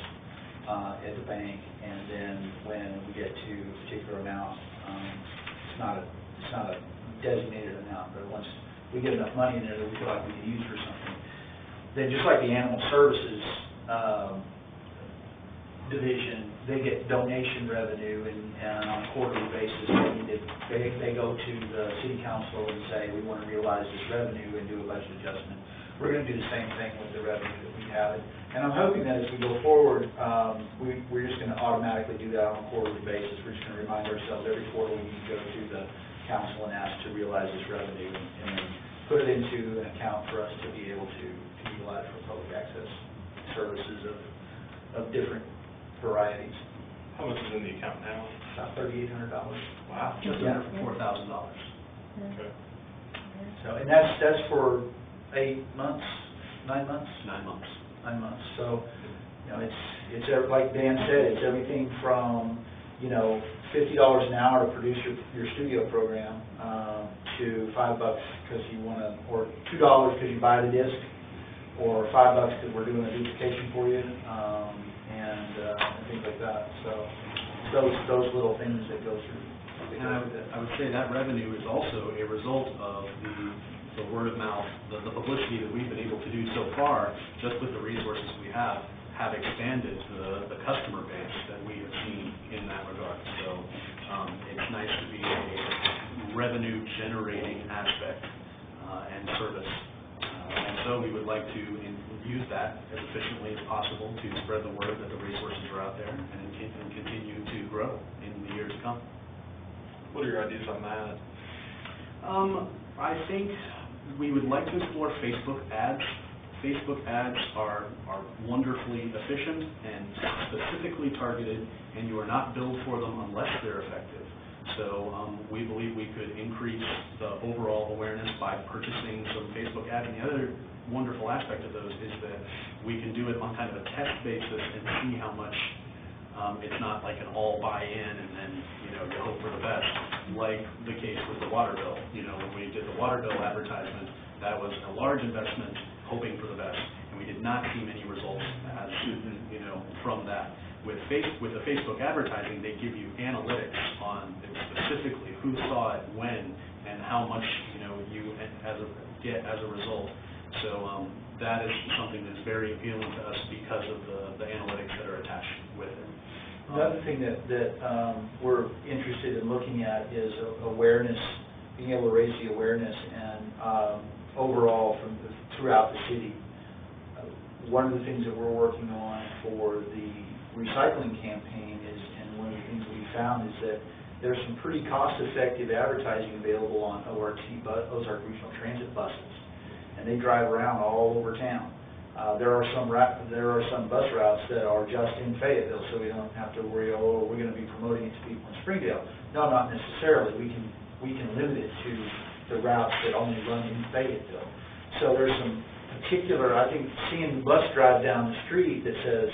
Speaker 3: at the bank, and then when we get to a particular amount, it's not a designated amount, but once we get enough money in there that we feel like we can use for something, then just like the animal services division, they get donation revenue, and on a quarterly basis, they go to the city council and say, we want to realize this revenue and do a budget adjustment. We're going to do the same thing with the revenue that we have. And I'm hoping that as we go forward, we're just going to automatically do that on a quarterly basis. We're just going to remind ourselves every quarter we need to go to the council and ask to realize this revenue and then put it into an account for us to be able to utilize for public access services of different varieties.
Speaker 2: How much is in the account now?
Speaker 3: About $3,800.
Speaker 2: Wow.
Speaker 8: Just under $4,000.
Speaker 2: Okay.
Speaker 3: So, and that's for 8 months, 9 months?
Speaker 8: 9 months.
Speaker 3: 9 months. So, it's like Dan said, it's everything from, $50 an hour to produce your studio program, to $5 because you want to, or $2 because you buy the disc, or $5 because we're doing a duplication for you, and things like that. So those little things that go through.
Speaker 8: And I would say that revenue is also a result of the word of mouth, the publicity that we've been able to do so far, just with the resources we have expanded the customer base that we have seen in that regard. So it's nice to be a revenue generating aspect and service. And so we would like to use that as efficiently as possible to spread the word that the resources are out there and continue to grow in the years to come.
Speaker 2: What are your ideas on that?
Speaker 8: I think we would like to explore Facebook ads. Facebook ads are wonderfully efficient and specifically targeted, and you are not billed for them unless they're effective. So we believe we could increase the overall awareness by purchasing some Facebook ads. And the other wonderful aspect of those is that we can do it on kind of a test basis and see how much it's not like an all buy-in and then you hope for the best, like the case with the water bill. When we did the water bill advertisement, that was a large investment, hoping for the best, and we did not see many results as from that. With the Facebook advertising, they give you analytics on specifically who saw it, when, and how much you get as a result. So that is something that's very appealing to us because of the analytics that are attached with it.
Speaker 3: Another thing that we're interested in looking at is awareness, being able to raise the awareness and overall throughout the city. One of the things that we're working on for the recycling campaign is, and one of the things we found is that there's some pretty cost-effective advertising available on Ozark Regional Transit buses, and they drive around all over town. There are some bus routes that are just in Fayetteville, so we don't have to worry, we're going to be promoting it to people in Springdale. No, not necessarily. We can limit it to the routes that only run in Fayetteville. So there's some particular, I think, seeing the bus drive down the street that says,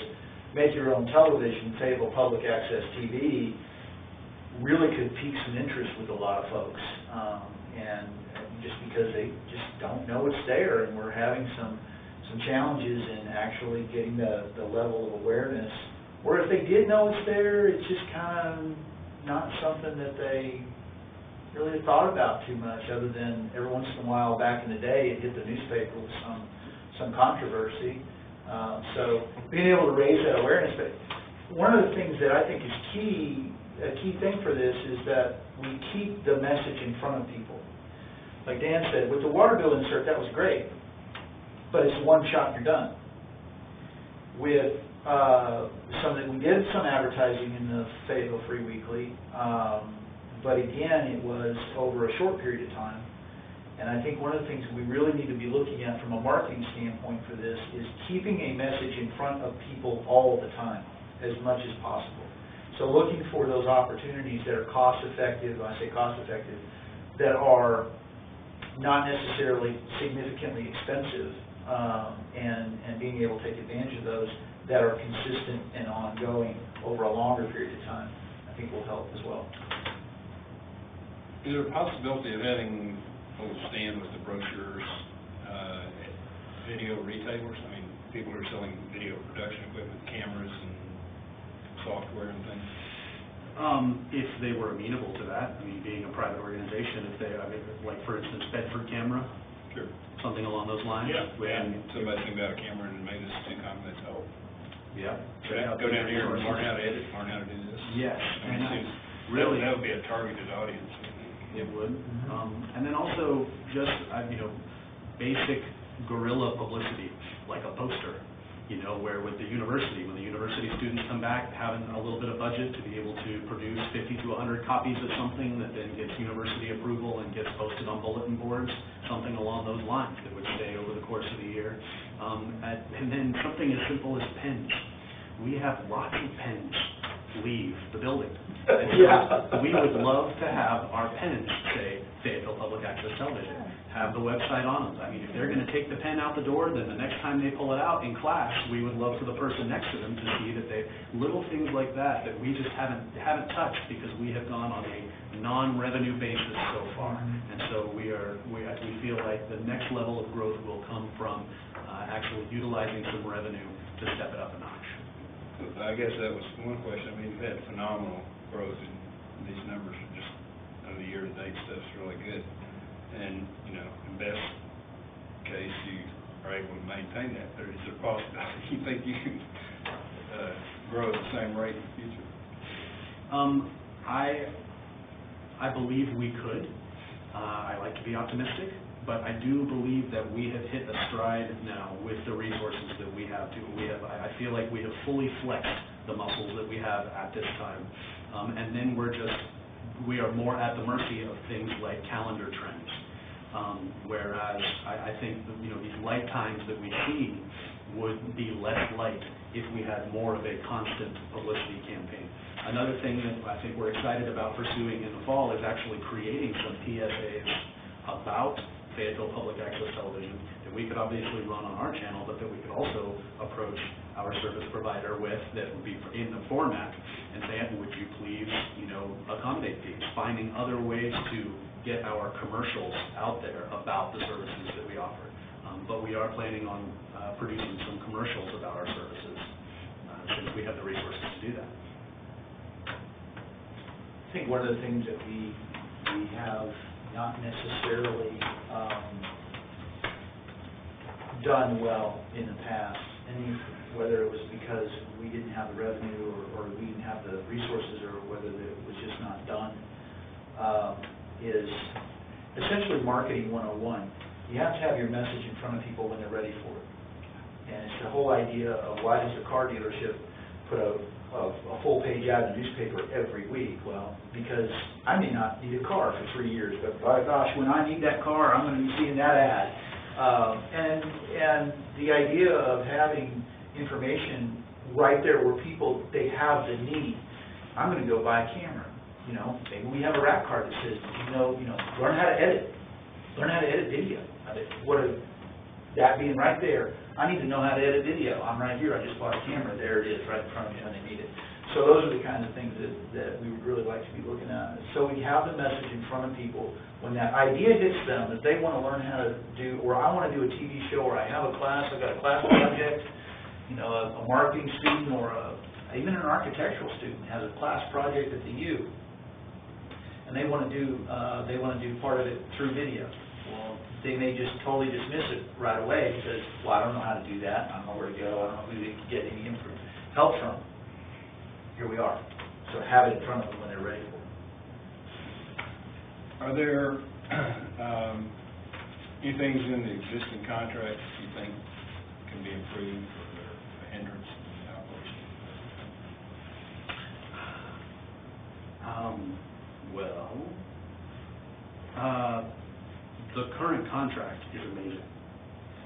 Speaker 3: make your own television, Fayetteville Public Access TV, really could pique some interest with a lot of folks. And just because they just don't know it's there, and we're having some challenges in actually getting the level of awareness. Or if they did know it's there, it's just kind of not something that they really thought about too much, other than every once in a while back in the day it hit the newspaper with some controversy. So being able to raise that awareness. But one of the things that I think is a key thing for this is that we keep the message in front of people. Like Dan said, with the water bill insert, that was great, but it's one shot and you're done. With we did some advertising in the Fayetteville Free Weekly, but again, it was over a short period of time. And I think one of the things we really need to be looking at from a marketing standpoint for this is keeping a message in front of people all the time, as much as possible. So looking for those opportunities that are cost-effective, when I say cost-effective, that are not necessarily significantly expensive, and being able to take advantage of those that are consistent and ongoing over a longer period of time, I think will help as well.
Speaker 4: Is there a possibility of having a little stand with the brochures, video retailers? I mean, people who are selling video production equipment, cameras and software and things?
Speaker 8: If they were amenable to that, I mean, being a private organization, if they, I mean, like for instance, Bedford Camera,
Speaker 4: Sure.
Speaker 8: something along those lines.
Speaker 4: Yeah, and somebody came out a camera and made us two comments, oh,
Speaker 8: Yeah.
Speaker 4: go down here and learn how to edit, learn how to do this.
Speaker 8: Yes,
Speaker 4: I mean, it seems,
Speaker 8: really,
Speaker 4: that would be a targeted audience.
Speaker 8: it would. And then also just, basic guerrilla publicity, like a poster, where with the university, when the university students come back, having a little bit of budget to be able to produce 50 to 100 copies of something that then gets university approval and gets posted on bulletin boards, something along those lines that would stay over the course of the year. And then something as simple as pens. We have lots of pens leave the building. And so we would love to have our pens say Fayetteville Public Access Television, have the website on them. I mean, if they're going to take the pen out the door, then the next time they pull it out in class, we would love for the person next to them to see that they, little things like that we just haven't touched because we have gone on a non-revenue basis so far. And so we feel like the next level of growth will come from actually utilizing some revenue to step it up a notch.
Speaker 4: I guess that was one question. I mean, you've had phenomenal growth in these numbers, just the year-to-date stuff's really good. And, in best case, you are able to maintain that. Is there a possibility you think you can grow at the same rate in the future?
Speaker 8: I believe we could. I like to be optimistic, but I do believe that we have hit a stride now with the resources that we have. I feel like we have fully flexed the muscles that we have at this time, and then we are more at the mercy of things like calendar trends. Whereas I think that, these light times that we see would be less light if we had more of a constant publicity campaign. Another thing that I think we're excited about pursuing in the fall is actually creating some PSAs about Fayetteville Public Access Television that we could obviously run on our channel, but that we could also approach our service provider with, that would be in the format, and say, would you please, accommodate these, finding other ways to get our commercials out there about the services that we offer. But we are planning on producing some commercials about our services since we have the resources to do that.
Speaker 3: I think one of the things that we have not necessarily done well in the past, and whether it was because we didn't have the revenue or we didn't have the resources or whether it was just not done, is essentially marketing 101. You have to have your message in front of people when they're ready for it. And it's the whole idea of why does a car dealership put a full page ad in the newspaper every week? Well, because I may not need a car for 3 years, but by gosh, when I need that car, I'm going to be seeing that ad. And the idea of having information right there where people, they have the need. I'm going to go buy a camera. Maybe we have a rap card that says, learn how to edit. Learn how to edit video. That being right there, I need to know how to edit video. I'm right here. I just bought a camera. There it is, right in front of me when they need it. So those are the kinds of things that we would really like to be looking at. So we have the message in front of people. When that idea hits them, that they want to learn how to do, or I want to do a TV show, or I have a class, I've got a class project, a marketing student, or even an architectural student has a class project at the U, and they want to do part of it through video. Well, they may just totally dismiss it right away because, well, I don't know how to do that. I don't know where to go. I don't know who to get any help from. Here we are. So have it in front of them when they're ready for it.
Speaker 4: Are there any things in the existing contracts you think can be improved or that are a hindrance in the operation?
Speaker 8: The current contract is amazing,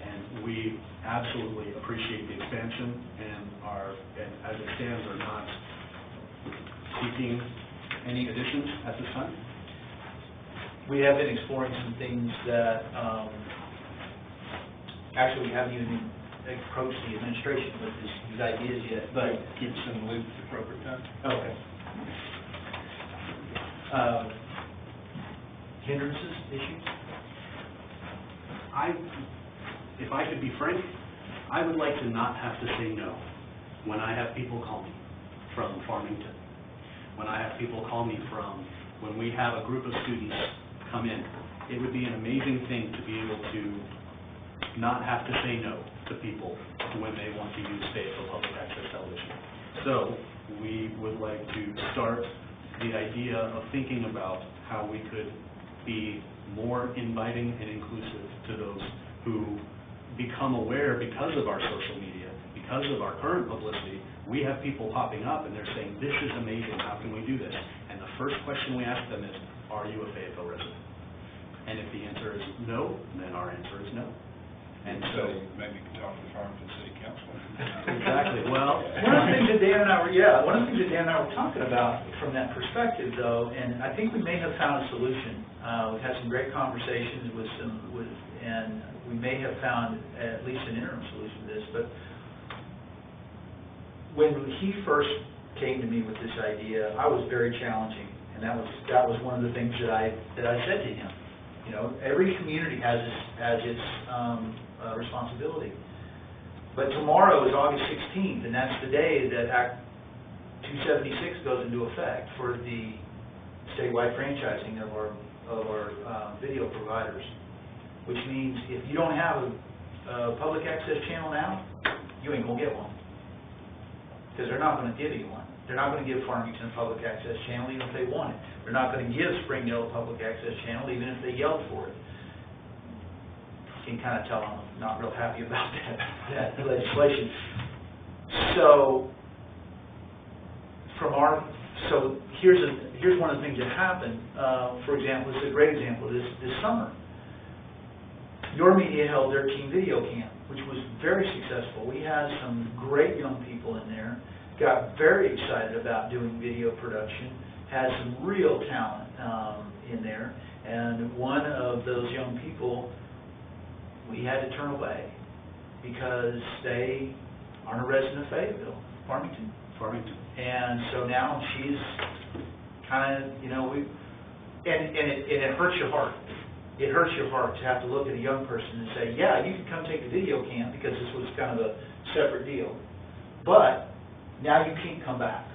Speaker 8: and we absolutely appreciate the expansion, and as it stands, are not seeking any additions at this time?
Speaker 3: We have been exploring some things that, actually, we haven't even approached the administration with these ideas yet, but...
Speaker 4: Keep us in the loop at the appropriate time.
Speaker 3: Okay. Hindrances, issues?
Speaker 8: If I could be frank, I would like to not have to say no when I have people call me from Farmington, when I have people call me from, when we have a group of students come in. It would be an amazing thing to be able to not have to say no to people when they want to use Fayetteville Public Access Television. So we would like to start the idea of thinking about how we could be more inviting and inclusive to those who become aware because of our social media, because of our current publicity. We have people popping up and they're saying, this is amazing, how can we do this? And the first question we ask them is, are you a Fayetteville resident? And if the answer is no, then our answer is no. And so
Speaker 4: maybe you can talk to the Farmington City Council.
Speaker 8: Exactly. Well,
Speaker 3: one of the things that Dan and I were talking about from that perspective, though, and I think we may have found a solution. We've had some great conversations and we may have found at least an interim solution to this. But when he first came to me with this idea, I was very challenging, and that was one of the things that I said to him. You know, every community has its responsibility. But tomorrow is August 16th, and that's the day that Act 276 goes into effect for the statewide franchising of our video providers. Which means if you don't have a public access channel now, you ain't gonna get one, because they're not going to give you one. They're not going to give Farmington a public access channel even if they want it. They're not going to give Springdale a public access channel even if they yelled for it. You can kind of tell I'm not real happy about that legislation. So here's one of the things that happened. For example, this is a great example this summer. Your Media held their Teen Video Camp, which was very successful. We had some great young people in there, got very excited about doing video production, had some real talent in there, and one of those young people we had to turn away because they aren't a resident of Fayetteville, Farmington. And so now she's kind of, you know, it hurts your heart. It hurts your heart to have to look at a young person and say, yeah, you can come take the video camp because this was kind of a separate deal, but now you can't come back.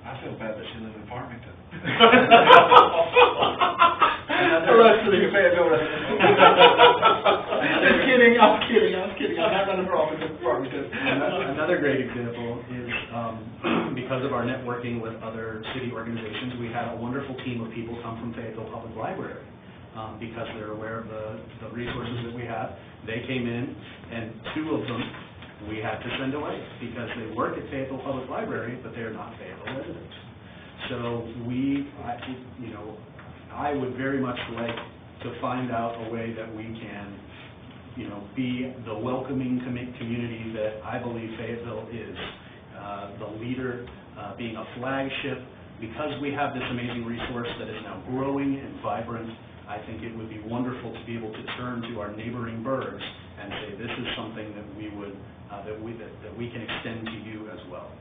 Speaker 4: I feel bad that she lives in Farmington.
Speaker 6: I'm kidding. I'm not running for office in Farmington.
Speaker 8: Another great example is because of our networking with other city organizations, we had a wonderful team of people come from Fayetteville Public Library because they're aware of the resources that we have. They came in, and 2 of them we had to send away because they work at Fayetteville Public Library, but they're not Fayetteville residents. So I would very much like to find out a way that we can, be the welcoming community that I believe Fayetteville is. The leader, being a flagship, because we have this amazing resource that is now growing and vibrant. I think it would be wonderful to be able to turn to our neighboring burgs and say, this is something that we would that we can extend to you as well.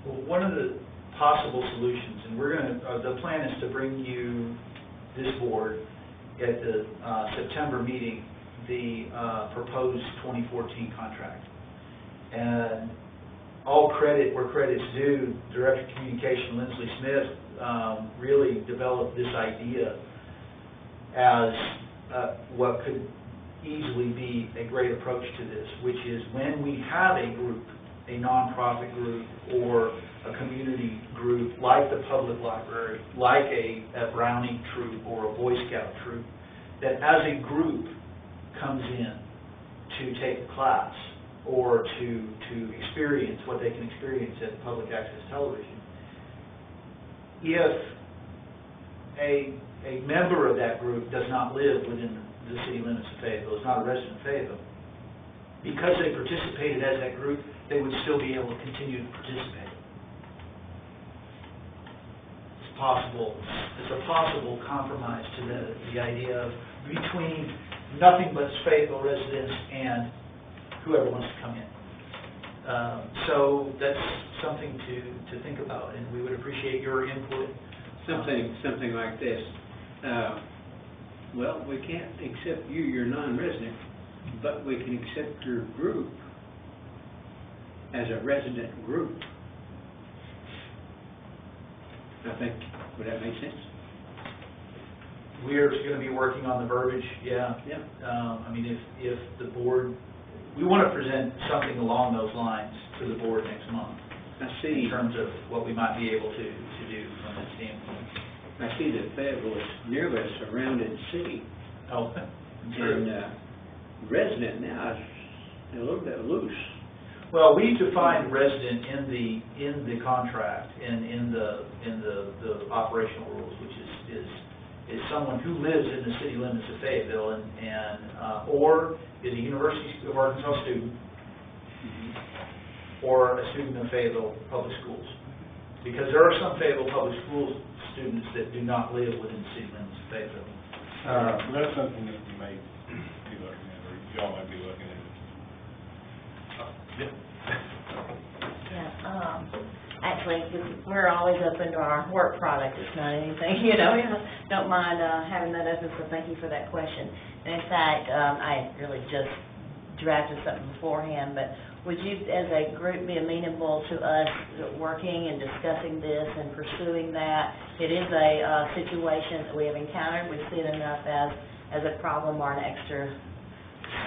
Speaker 3: Well, one of the possible solutions, and the plan is to bring you, this board, at the September meeting, the proposed 2014 contract. And all credit where credit's due, Director of Communication Lindsley Smith really developed this idea as what could easily be a great approach to this, which is when we have a group, a nonprofit group or a community group like the public library, like a Brownie troop or a Boy Scout troop, that as a group comes in to take a class or to experience what they can experience at public access television, if a member of that group does not live within the city limits of Fayetteville, is not a resident of Fayetteville, because they participated as that group, they would still be able to continue to participate. a possible compromise to the idea of between nothing but Fayetteville residents and whoever wants to come in. So that's something to think about, and we would appreciate your input.
Speaker 5: Something like this. Well, we can't accept you, you're non-resident, but we can accept your group as a resident group. I think, would that make sense?
Speaker 3: We're going to be working on the verbiage, yeah.
Speaker 5: Yeah.
Speaker 3: I mean, if the board, we want to present something along those lines to the board next month.
Speaker 5: I see.
Speaker 3: In terms of what we might be able to do from that standpoint.
Speaker 5: I see that Fayetteville is nearly a surrounded city.
Speaker 3: Oh,
Speaker 5: And resident now is a little bit loose.
Speaker 3: well, we defined resident in the contract and in the operational rules, which is someone who lives in the city limits of Fayetteville and or is a University of Arkansas student or a student of Fayetteville Public Schools. Because there are some Fayetteville Public Schools students that do not live within the city limits of Fayetteville.
Speaker 4: That's something that you may be looking at, or y'all might be looking at.
Speaker 7: Yeah, actually, we're always open to our work product. It's not anything, we don't mind having that open, so thank you for that question. And in fact, I really just drafted something beforehand, but would you, as a group, be amenable to us working and discussing this and pursuing that? It is a situation that we have encountered. We see it enough as a problem or an extra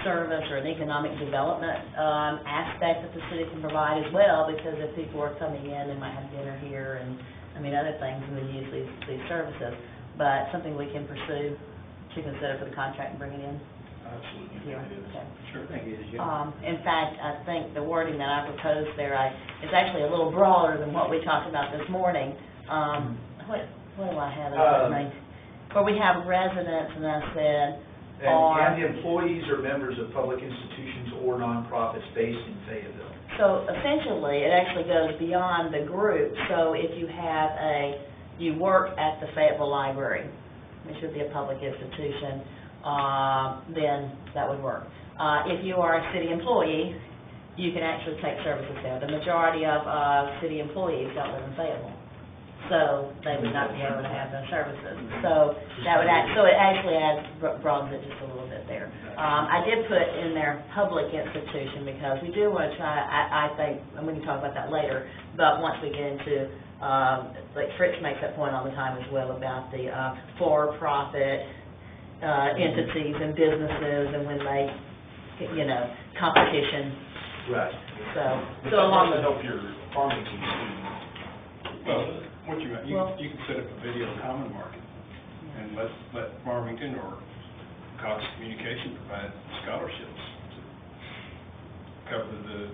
Speaker 7: service or an economic development aspect that the city can provide as well, because if people are coming in, they might have dinner here and, other things, and we use these services. But something we can pursue to consider for the contract and bring it in.
Speaker 2: Absolutely.
Speaker 7: Okay.
Speaker 5: Sure, thank you. Yeah.
Speaker 7: In fact, I think the wording that I proposed there is actually a little broader than what we talked about this morning. What do I have in mind? Where we have residents, and I said,
Speaker 3: And the employees or members of public institutions or nonprofits based in Fayetteville.
Speaker 7: So essentially, it actually goes beyond the group. So if you have you work at the Fayetteville Library, it should be a public institution, then that would work. If you are a city employee, you can actually take services there. The majority of city employees don't live in Fayetteville, so they would not be able to have those services. So that would it actually broadens it just a little bit there. I did put in there public institution because we do want to try. I think, and we can talk about that later. But once we get into like Fritz makes that point all the time as well about the for-profit entities and businesses, and when they, competition.
Speaker 3: Right.
Speaker 7: So along
Speaker 2: to
Speaker 7: the
Speaker 2: help your Farmington students. Well, what you can set up a video common market and let Farmington or Cox Communication provide scholarships to cover the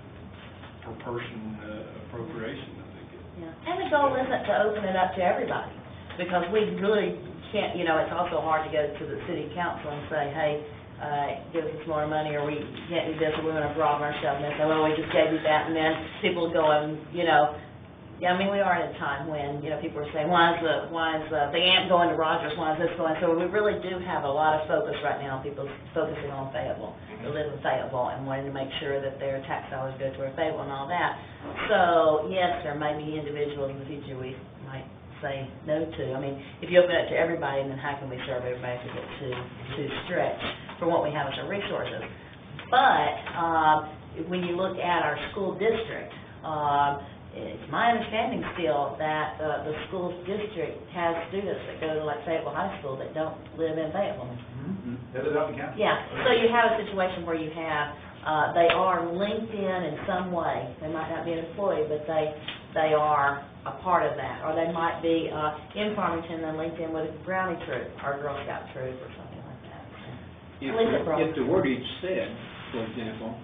Speaker 2: per person appropriation that they get.
Speaker 7: Yeah, and the goal isn't to open it up to everybody, because we really can't, it's also hard to go to the city council and say, hey, give us more money, or we can't do this, or we want to broaden ourselves, and they say, well, we just gave you that, and then people go and, we are at a time when, people are saying, why is the AMP going to Rogers, why is this going? So we really do have a lot of focus right now, people focusing on Fayetteville, they live in Fayetteville, and wanting to make sure that their tax dollars go toward Fayetteville and all that. So, yes, there may be individuals in the future we might say no to. If you open it to everybody, then how can we serve everybody if we get too stretched for what we have as our resources? But when you look at our school district, it's my understanding still that the school district has students that go to Fayetteville High School that don't live in Fayetteville.
Speaker 3: Mm-hmm. That is County.
Speaker 7: Yeah, so you have a situation where you have, they are linked in some way. They might not be an employee, but they are a part of that. Or they might be in Farmington and linked in with a Brownie troop or Girl Scout troop or something like that.
Speaker 5: If the wordage said, for example,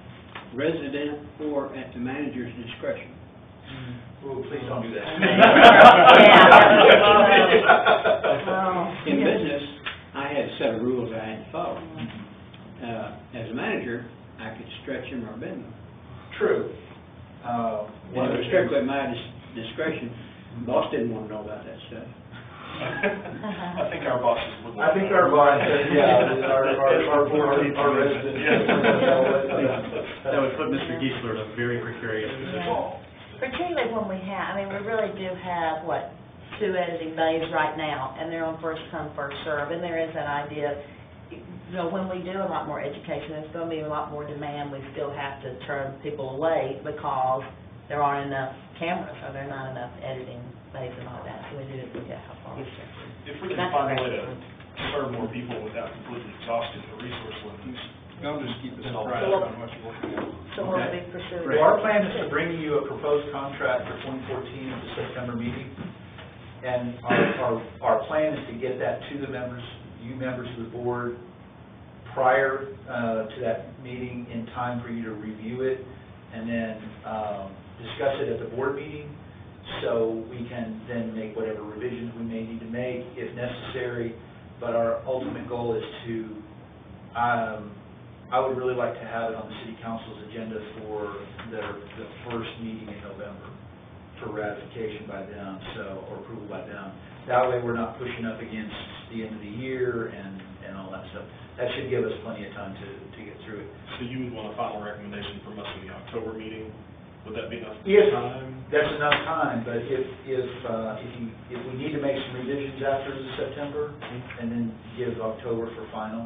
Speaker 5: resident or at the manager's discretion.
Speaker 3: Oh, please don't do that.
Speaker 5: In business, I had a set of rules I had to follow. As a manager, I could stretch them or bend them.
Speaker 3: True.
Speaker 5: And it was strictly at my discretion. Boss didn't want to know about that stuff.
Speaker 2: I think our bosses would
Speaker 3: I think our boss, our resident.
Speaker 8: That would put Mr. Geisler in a very precarious position.
Speaker 7: Yeah. Particularly when we have, I mean, we really do have, 2 editing days right now, and they're on first come, first serve, and there is that idea, when we do a lot more education, there's going to be a lot more demand. We still have to turn people away because there aren't enough cameras, or there are not enough editing days and all that, so we do look at how far.
Speaker 2: If we can find a way to serve more people without completely exhausting the resource limits,
Speaker 5: I'll just keep us
Speaker 2: Then I'll-
Speaker 5: apprised on what you're working on.
Speaker 7: So we'll be pursuing.
Speaker 1: Well, our plan is to bring you a proposed contract for 2014 at the September meeting. And our plan is to get that to the members, you members of the board, prior to that meeting in time for you to review it and then discuss it at the board meeting, so we can then make whatever revisions we may need to make if necessary. But our ultimate goal is to, I would really like to have it on the city council's agenda for the first meeting in November for ratification by them, or approval by them. That way we're not pushing up against the end of the year and all that stuff. That should give us plenty of time to get through it.
Speaker 2: so you would want a final recommendation from us in the October meeting? Would that be enough
Speaker 1: If
Speaker 2: time?
Speaker 1: that's enough time, but if we need to make some revisions after the September and then give October for final,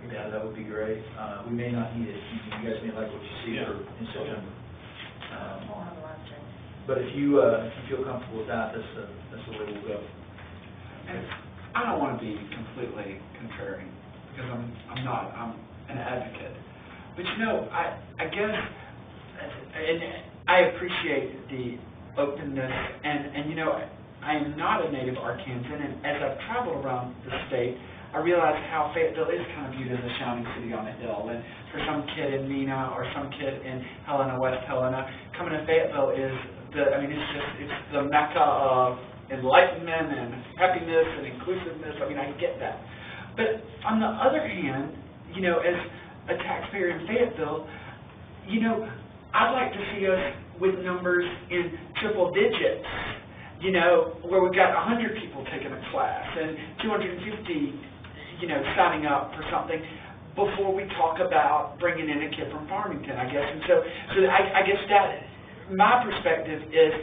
Speaker 1: yeah, that would be great. We may not need it. You guys may like what you see in September.
Speaker 7: We'll have a lot of changes.
Speaker 1: But if you feel comfortable with that, that's the way we'll go.
Speaker 6: And I don't want to be completely contrarian, because I'm not. I'm an advocate. But I guess, and I appreciate the openness, and I am not a native Arkansan, and as I've traveled around the state, I realize how Fayetteville is kind of viewed as a shining city on a hill. And for some kid in Mena or some kid in Helena, West Helena, coming to Fayetteville is it's the mecca of enlightenment and happiness and inclusiveness. I get that. But on the other hand, as a taxpayer in Fayetteville, I'd like to see us with numbers in triple digits, where we've got 100 people taking a class and 250, signing up for something before we talk about bringing in a kid from Farmington, I guess. And so I guess that my perspective is,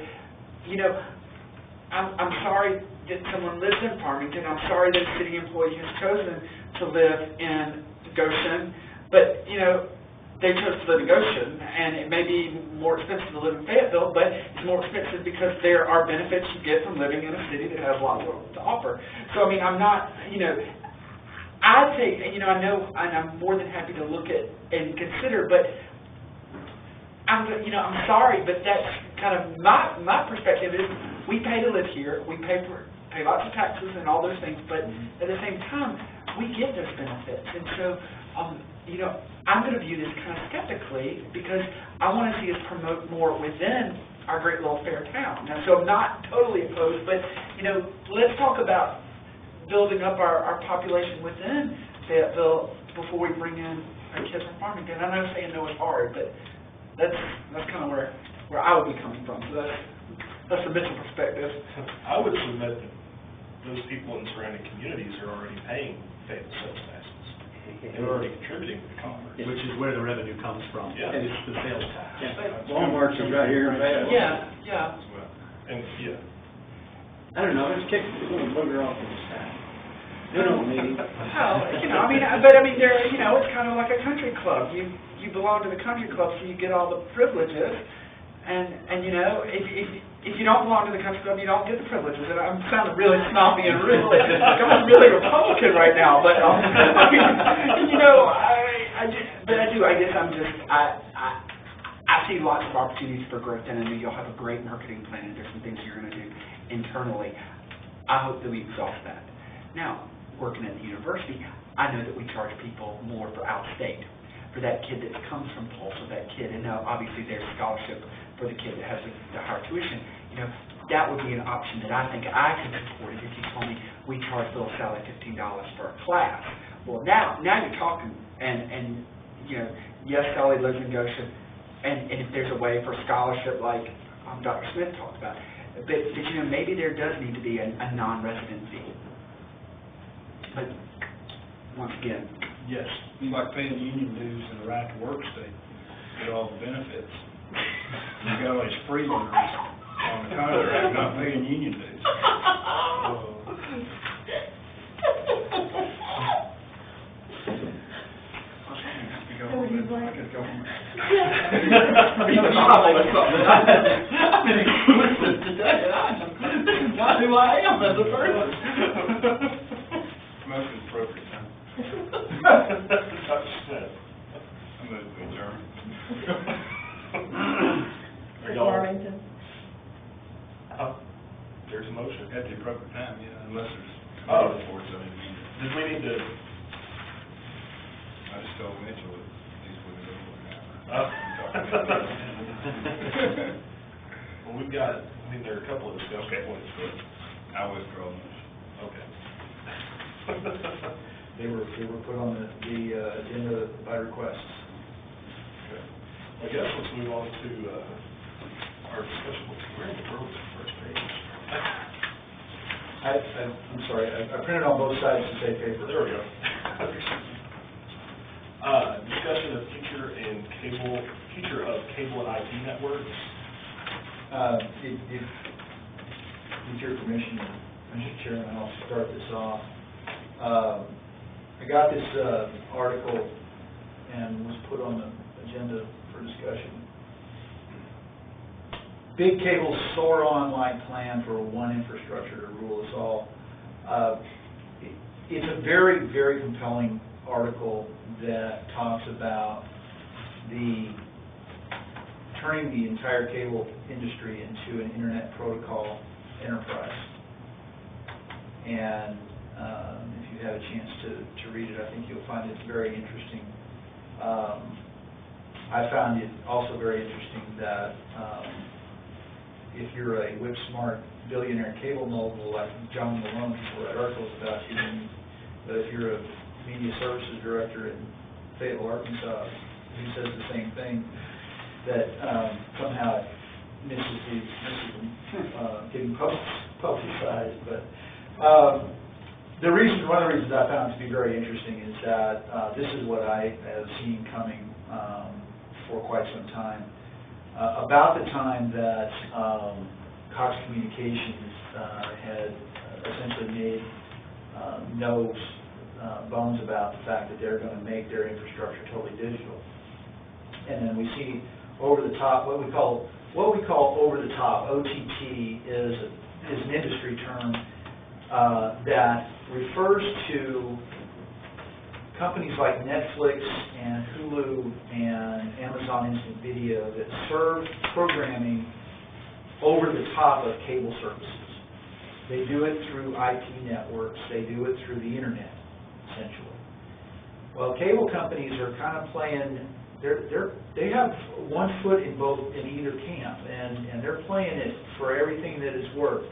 Speaker 6: I'm sorry that someone lives in Farmington. I'm sorry that a city employee has chosen to live in Goshen, but, they chose to live in Goshen, and it may be more expensive to live in Fayetteville, but it's more expensive because there are benefits you get from living in a city that has lots to offer. So, I'm not, I'd say, I know, and I'm more than happy to look at and consider, but I'm sorry, but that's kind of my perspective is we pay to live here, we pay lots of taxes and all those things, but at the same time, we get those benefits, and so, I'm going to view this kind of skeptically because I want to see us promote more within our great little fair town. Now, so I'm not totally opposed, but, let's talk about building up our population within Fayetteville before we bring in our kids from Farmington. I know saying no is hard, but that's kind of where I would be coming from. So that's the Mitchell perspective.
Speaker 2: I would submit that those people in surrounding communities are already paying Fayetteville sales taxes. They're already contributing to the conference.
Speaker 8: Which is where the revenue comes from.
Speaker 2: Yeah.
Speaker 8: It's the sales tax.
Speaker 5: Walmart's is right here in Fayetteville.
Speaker 6: Yeah.
Speaker 2: And,
Speaker 5: I don't know, let's kick the little booger off in the side. We don't need him.
Speaker 6: Well, there, it's kind of like a country club. You belong to the country club, so you get all the privileges. And if you don't belong to the country club, you don't get the privileges. And I'm sounding really snobby and really, I'm really Republican right now. But I see lots of opportunities for growth, and I know you'll have a great marketing plan. There's some things you're going to do internally. I hope that we exhaust that. Now, working at the university, I know that we charge people more for out-of-state. For that kid that comes from Tulsa, that kid, and now obviously there's scholarship for the kid that has the higher tuition. That would be an option that I think I could support if you told me we charge Bill Sally $15 for a class. Well, now you're talking, and yes, Sally lives in Goshen, and if there's a way for scholarship like Dr. Smith talked about, But you know, maybe there does need to be a non-resident fee. But, once again,
Speaker 4: Yes, like paying union dues in the right to work state, get all the benefits. You got all these freeloaders on the contract not paying union dues.
Speaker 6: I've been explicit today, and I'm not who I am as a person.
Speaker 4: Most appropriate time.
Speaker 2: Dr. Smith.
Speaker 4: I move to adjourn.
Speaker 2: Are y'all-
Speaker 7: Farmington.
Speaker 2: There's a motion.
Speaker 4: At the appropriate time, yeah, unless there's.
Speaker 2: Oh.
Speaker 4: Reports, I mean,
Speaker 2: Did we need to?
Speaker 4: I just told Mitchell that these women don't work out.
Speaker 2: Well, we've got, there are a couple of discussion points, but,
Speaker 4: I withdraw the motion.
Speaker 2: okay.
Speaker 1: They were put on the agenda by request.
Speaker 2: Okay. I guess let's move on to, our discussion. Where in the world is the first page?
Speaker 1: I'm sorry, I printed on both sides to save paper.
Speaker 2: There we go. Discussion of future of cable and IP networks.
Speaker 1: With your permission, Mr. Chairman, I'll start this off. I got this article and was put on the agenda for discussion. Big cable SOAR-on-like plan for one infrastructure to rule us all. It's a very, very compelling article that talks about turning the entire cable industry into an internet protocol enterprise. And if you have a chance to read it, I think you'll find it very interesting. I found it also very interesting that if you're a whip-smart billionaire cable mogul like John Malone, people write articles about you, but if you're a media services director in Fayetteville, Arkansas, he says the same thing, that somehow it misses getting publicized. But one of the reasons I found it to be very interesting is that this is what I have seen coming for quite some time. About the time that Cox Communications had essentially made no bones about the fact that they're going to make their infrastructure totally digital, and then we see over the top what we call over the top. OTT is an industry term that refers to companies like Netflix and Hulu and Amazon Instant Video that serve programming over the top of cable services. They do it through IP networks. They do it through the internet, essentially. Well, cable companies are kind of playing. They have one foot in either camp, and they're playing it for everything that it's worth.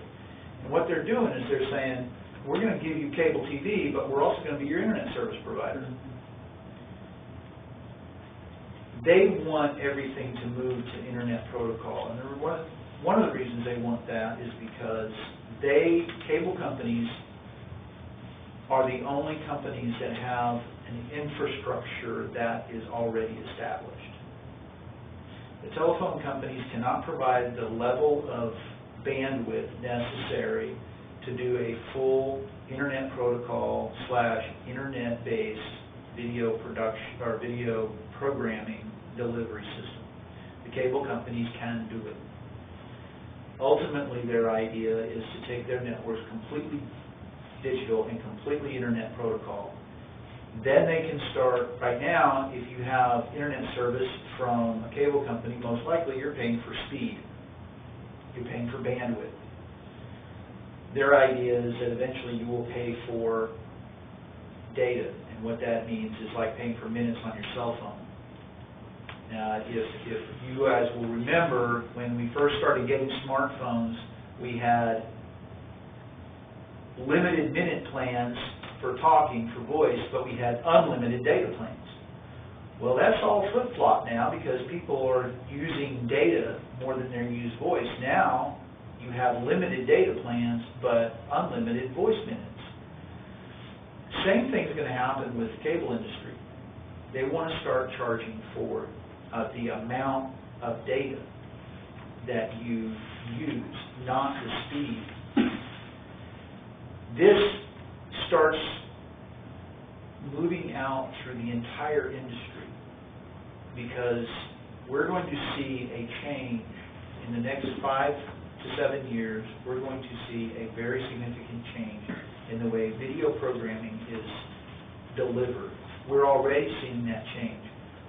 Speaker 1: And what they're doing is they're saying, we're going to give you cable TV, but we're also going to be your internet service provider. They want everything to move to internet protocol, and one of the reasons they want that is because cable companies are the only companies that have an infrastructure that is already established. The telephone companies cannot provide the level of bandwidth necessary to do a full internet protocol / internet-based video production or video programming delivery system. The cable companies can do it. Ultimately, their idea is to take their networks completely digital and completely internet protocol. Then they can start. Right now, if you have internet service from a cable company, most likely you're paying for speed. You're paying for bandwidth. Their idea is that eventually you will pay for data, and what that means is like paying for minutes on your cell phone. Now, if you guys will remember, when we first started getting smartphones, we had limited minute plans for talking, for voice, but we had unlimited data plans. Well, that's all flip-flop now because people are using data more than they use voice. Now,
Speaker 3: you have limited data plans, but unlimited voice minutes. Same thing's going to happen with the cable industry. They want to start charging for the amount of data that you use, not the speed. This starts moving out through the entire industry because we're going to see a change in the next 5 to 7 years. We're going to see a very significant change in the way video programming is delivered. We're already seeing that change.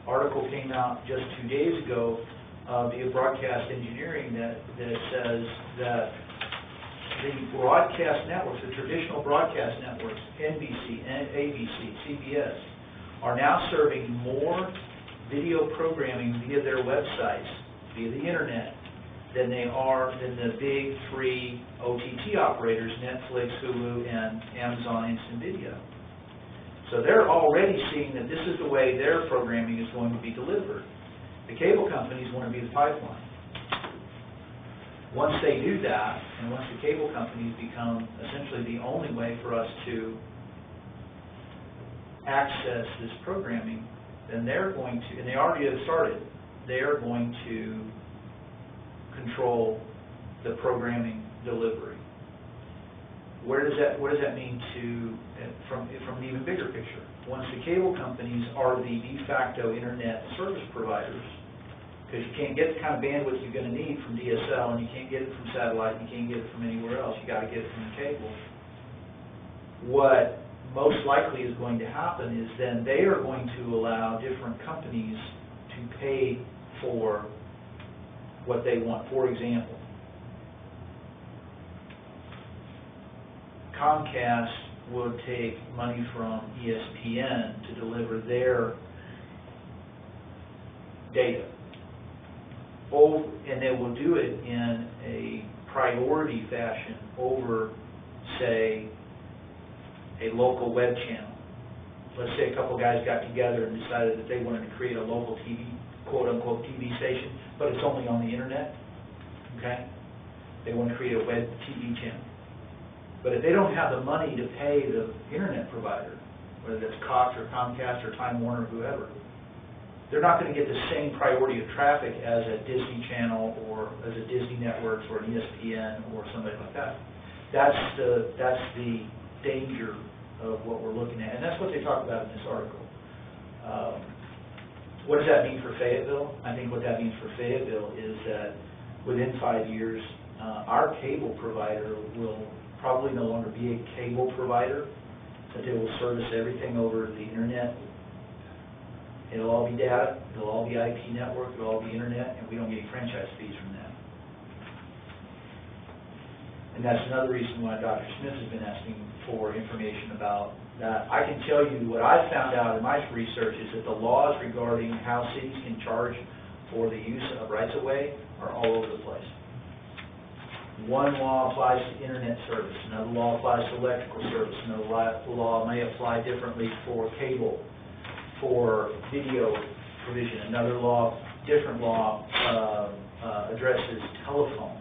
Speaker 3: Article came out just 2 days ago via Broadcast Engineering that says that the broadcast networks, the traditional broadcast networks, NBC, ABC, CBS, are now serving more video programming via their websites, via the internet, than the big 3 OTT operators, Netflix, Hulu, and Amazon Instant Video. So they're already seeing that this is the way their programming is going to be delivered. The cable companies want to be the pipeline. Once they do that, and once the cable companies become essentially the only way for us to access this programming, then they're going to, and they already have started, they are going to control the programming delivery. What does that mean from an even bigger picture? Once the cable companies are the de facto internet service providers, because you can't get the kind of bandwidth you're going to need from DSL, and you can't get it from satellite, you can't get it from anywhere else, you got to get it from the cable. What most likely is going to happen is then they are going to allow different companies to pay for what they want. For example, Comcast will take money from ESPN to deliver their data. And they will do it in a priority fashion over, say, a local web channel. Let's say a couple guys got together and decided that they wanted to create a local TV, quote-unquote TV station, but it's only on the internet, okay? They want to create a web TV channel. But if they don't have the money to pay the internet provider, whether that's Cox or Comcast or Time Warner or whoever, they're not going to get the same priority of traffic as a Disney Channel or as a Disney Networks or an ESPN or somebody like that. That's the danger of what we're looking at, and that's what they talk about in this article. What does that mean for Fayetteville? I think what that means for Fayetteville is that within 5 years, our cable provider will probably no longer be a cable provider, that they will service everything over the internet. It'll all be data, it'll all be IP network, it'll all be internet, and we don't get any franchise fees from that. And that's another reason why Dr. Smith has been asking for information about that. I can tell you what I found out in my research is that the laws regarding how cities can charge for the use of rights-of-way are all over the place. One law applies to internet service, another law applies to electrical service, another law may apply differently for cable, for video provision, another law, different law addresses telephone.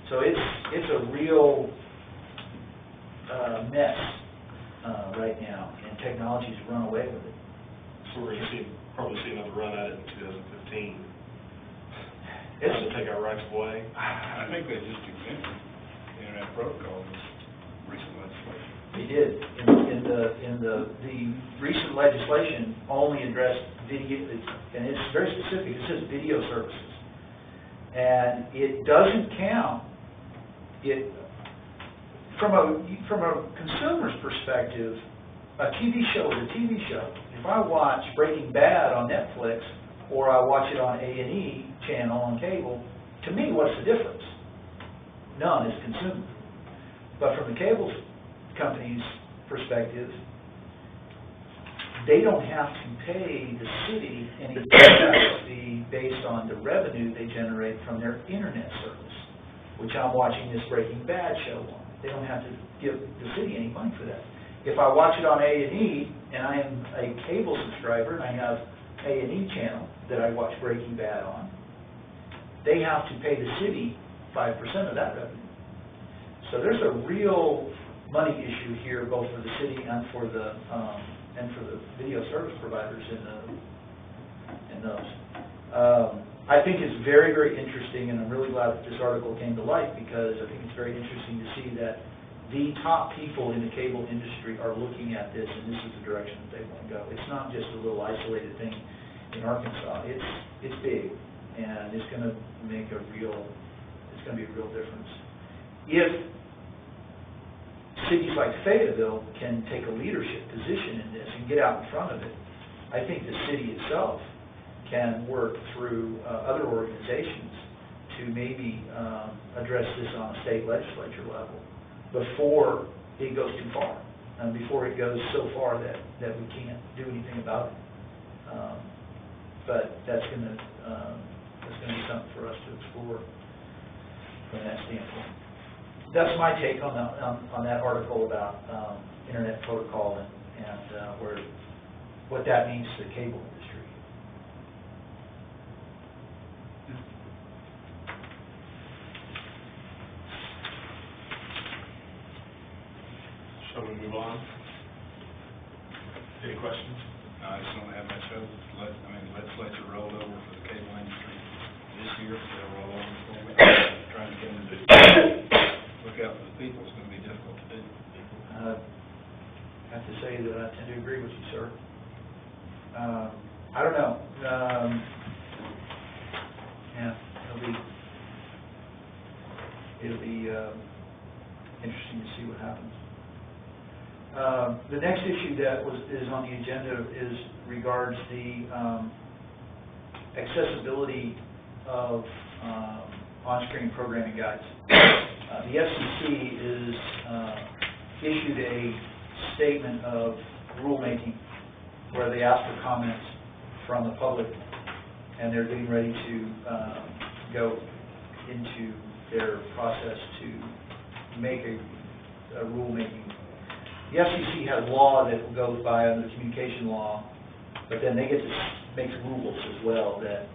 Speaker 3: So it's a real mess right now, and technology's run away with it.
Speaker 2: So we're going to probably see another run at it in 2015. It's to take our rights away.
Speaker 4: I think they just exempted the internet protocol in this recent legislation.
Speaker 3: They did. In the recent legislation only addressed video, and it's very specific. It says video services, and it doesn't count. It from a consumer's perspective, a TV show is a TV show. If I watch Breaking Bad on Netflix or I watch it on A&E channel on cable, to me, what's the difference? None as consumer. But from the cable company's perspective, they don't have to pay the city any franchise fee based on the revenue they generate from their internet service, which I'm watching this Breaking Bad show on. They don't have to give the city any money for that. If I watch it on A&E, and I am a cable subscriber, and I have A&E channel that I watch Breaking Bad on, they have to pay the city
Speaker 1: 5% of that revenue. So there's a real money issue here, both for the city and for the video service providers in those. I think it's very, very interesting, and I'm really glad that this article came to light, because I think it's very interesting to see that the top people in the cable industry are looking at this, and this is the direction that they want to go. It's not just a little isolated thing in Arkansas. It's big, and it's going to make it's going to be a real difference. If cities like Fayetteville can take a leadership position in this and get out in front of it, I think the city itself can work through other organizations to maybe address this on a state legislature level before it goes too far, and before it goes so far that we can't do anything about it. But that's going to be something for us to explore from that standpoint. That's my take on that article about internet protocol and what that means to the cable industry.
Speaker 2: Shall we move on? Any questions?
Speaker 4: No, I just don't have much hope. Legislature rolled over for the cable industry this year. They'll roll over for me. Trying to get them to look out for the people. It's going to be difficult to do.
Speaker 1: I have to say that I tend to agree with you, sir. I don't know. Yeah, it'll be interesting to see what happens. The next issue that is on the agenda regards the accessibility of on-screen programming guides. The FCC is issued a statement of rulemaking where they ask for comments from the public, and they're getting ready to go into their process to make a rulemaking. The FCC has law that goes by under the communication law, but then they get to make rules as well that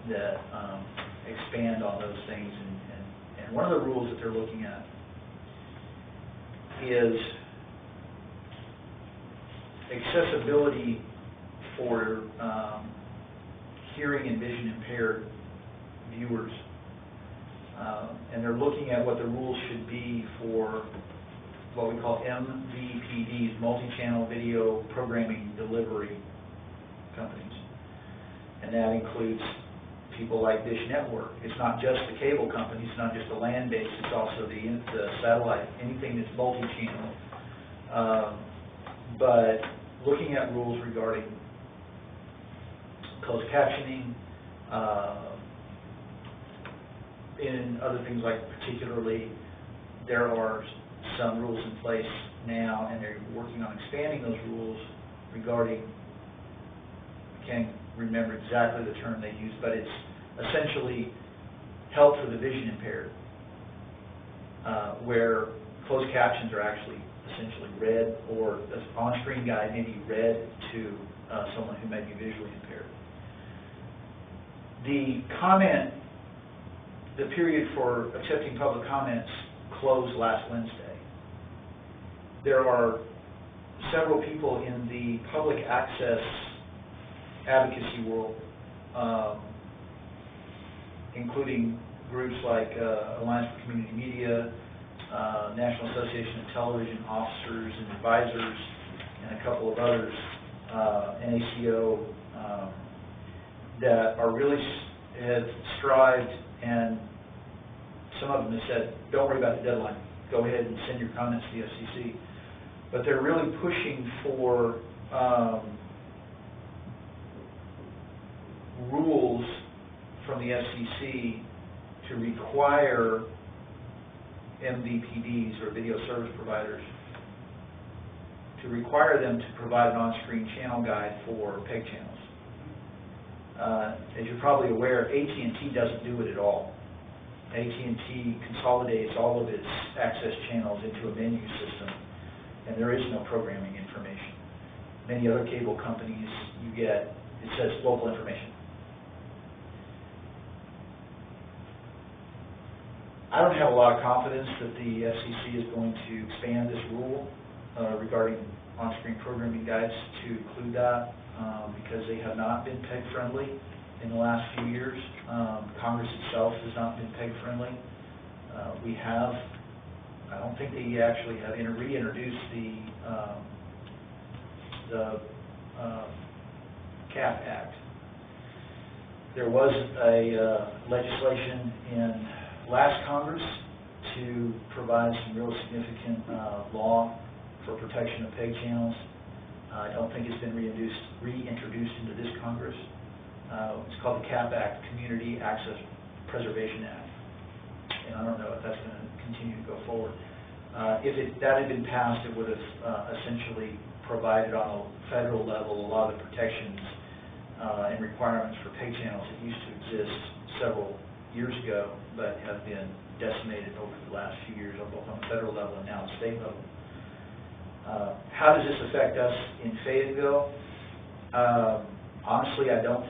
Speaker 1: expand on those things. And one of the rules that they're looking at is accessibility for hearing and vision impaired viewers. And they're looking at what the rules should be for what we call MVPDs, multi-channel video programming delivery companies. And that includes people like Dish Network. It's not just the cable companies, it's not just the land-based, it's also the satellite, anything that's multi-channel. But looking at rules regarding closed captioning, and other things like, particularly, there are some rules in place now, and they're working on expanding those rules regarding, I can't remember exactly the term they use, but it's essentially help for the vision impaired, where closed captions are actually essentially read, or the on-screen guide may be read to someone who may be visually impaired. The period for accepting public comments closed last Wednesday. There are several people in the public access advocacy world, including groups like Alliance for Community Media, National Association of Television Officers and Advisors, and a couple of others, NACO, that are really have strived, and some of them have said, don't worry about the deadline. Go ahead and send your comments to the FCC. But they're really pushing for rules from the FCC to require MVPDs, or video service providers, to require them to provide an on-screen channel guide for PEG channels. As you're probably aware, AT&T doesn't do it at all. AT&T consolidates all of its access channels into a menu system, and there is no programming information. Many other cable companies, it says local information. I don't have a lot of confidence that the FCC is going to expand this rule regarding on-screen programming guides to include that because they have not been PEG-friendly in the last few years. Congress itself has not been PEG-friendly. I don't think they actually have reintroduced the CAP Act. There was a legislation in last Congress to provide some real significant law for protection of PEG channels. I don't think it's been reintroduced into this Congress. It's called the CAP Act, Community Access Preservation Act. And I don't know if that's going to continue to go forward. If that had been passed, it would have essentially provided on a federal level a lot of the protections and requirements for PEG channels that used to exist several years ago, but have been decimated over the last few years, both on the federal level and now the state level. How does this affect us in Fayetteville? Honestly, I don't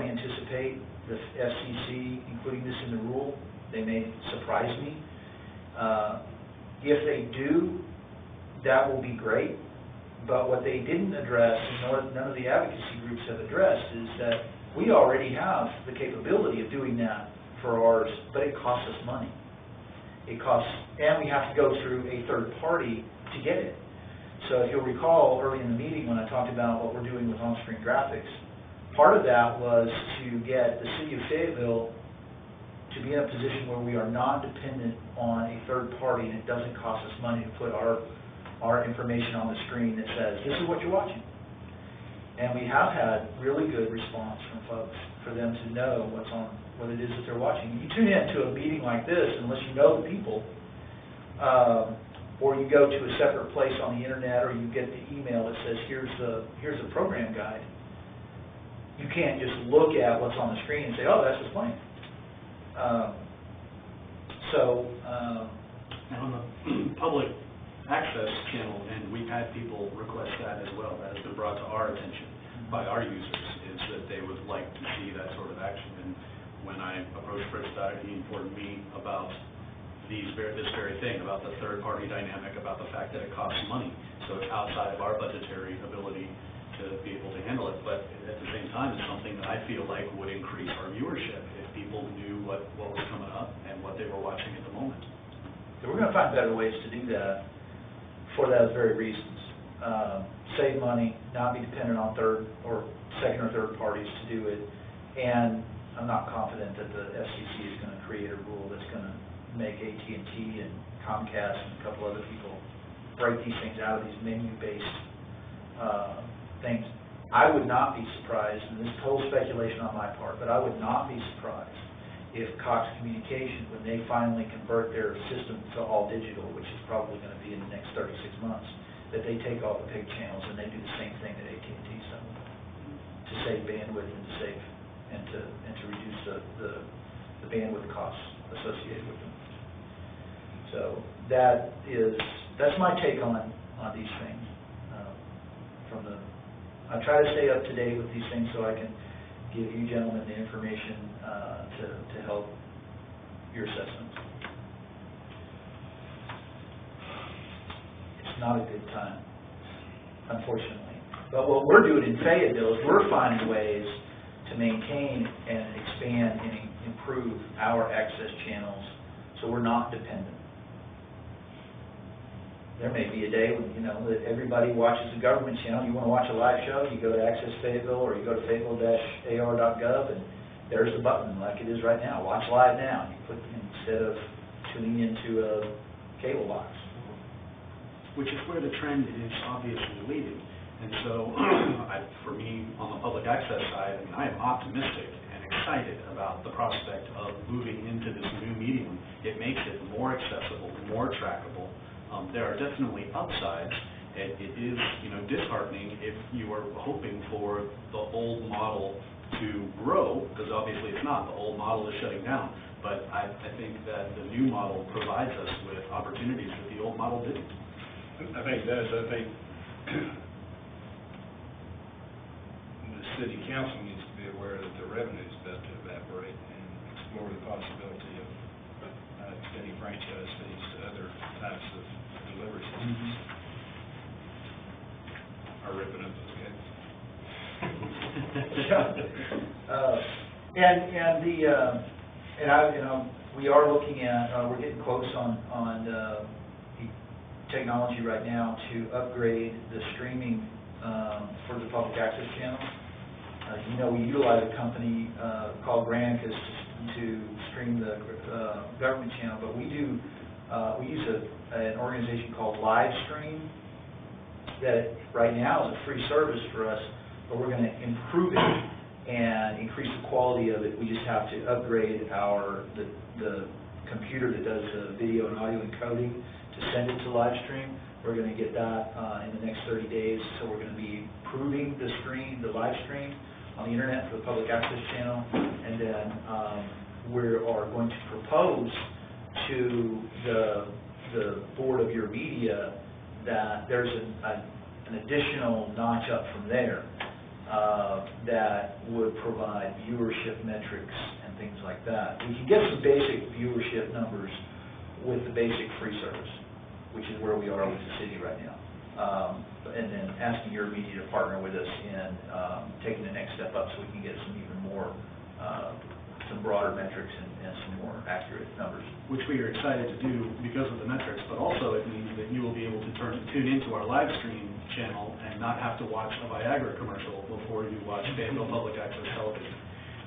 Speaker 1: anticipate the FCC including this in the rule. They may surprise me. If they do, that will be great. But what they didn't address, and none of the advocacy groups have addressed, is that we already have the capability of doing that for ours, but it costs us money. And we have to go through a third party to get it. So if you'll recall early in the meeting when I talked about what we're doing with on-screen graphics, part of that was to get the city of Fayetteville to be in a position where we are not dependent on a third party and it doesn't cost us money to put our information on the screen that says, this is what you're watching. And we have had really good response from folks for them to know what it is that they're watching. You tune in to a meeting like this, unless you know the people, or you go to a separate place on the internet, or you get the email that says, here's the program guide. You can't just look at what's on the screen and say, oh, that's what's playing.
Speaker 8: And on the public access channel, and we've had people request that as well. That has been brought to our attention by our users, is that they would like to see that sort of action. And when I approached Fritz about it, he informed me about this very thing, about the third-party dynamic, about the fact that it costs money. So it's outside of our budgetary ability to be able to handle it. But at the same time, it's something that I feel like would increase our viewership if people knew what was coming up and what they were watching at the moment.
Speaker 1: So we're going to find better ways to do that for those very reasons. Save money, not be dependent on second or third parties to do it, and I'm not confident that the FCC is going to create a rule that's going to make AT&T and Comcast and a couple other people break these things out of these menu-based things. I would not be surprised, and this is total speculation on my part, but I would not be surprised if Cox Communication, when they finally convert their system to all digital, which is probably going to be in the next 36 months, that they take all the PEG channels and they do the same thing that AT&T's done to save bandwidth and to reduce the bandwidth costs associated with them. So that's my take on these things. I try to stay up to date with these things so I can give you gentlemen the information to help your assessments. It's not a good time, unfortunately. But what we're doing in Fayetteville is we're finding ways to maintain and expand and improve our access channels so we're not dependent. There may be a day when, that everybody watches a government channel. You want to watch a live show, you go to Access Fayetteville or you go to Fayetteville-AR.gov, and there's the button like it is right now. Watch live now. You put instead of tuning into a cable box.
Speaker 8: Which is where the trend is obviously leading. And so, for me, on the public access side, I am optimistic and excited about the prospect of moving into this new medium. It makes it more accessible, more trackable. There are definitely upsides. It is, disheartening if you are hoping for the old model to grow, because obviously it's not. The old model is shutting down. But I think that the new model provides us with opportunities that the old model didn't.
Speaker 4: I think it does. I think the city council needs to be aware that the revenue is about to evaporate and explore the possibility of extending franchise fees to other types of delivery systems.
Speaker 3: Mm-hmm.
Speaker 4: Or ripping up those cables.
Speaker 1: We are looking at, we're getting close on the technology right now to upgrade the streaming for the public access channel. We utilize a company called Granicus to stream the government channel, but we use an organization called Livestream that right now is a free service for us, but we're going to improve it and increase the quality of it. We just have to upgrade the computer that does the video and audio encoding to send it to Livestream. We're going to get that in the next 30 days, so we're going to be improving the live stream on the internet for the public access channel, and then we are going to propose to the board of your media that there's an additional notch up from there that would provide viewership metrics and things like that. We can get some basic viewership numbers with the basic free service, which is where we are with the city right now. And then asking your media to partner with us in taking the next step up so we can get some even more, some broader metrics and some more accurate numbers.
Speaker 8: Which we are excited to do because of the metrics, but also it means that you will be able to tune into our live stream channel and not have to watch a Viagra commercial before you watch Fayetteville Public Access Television,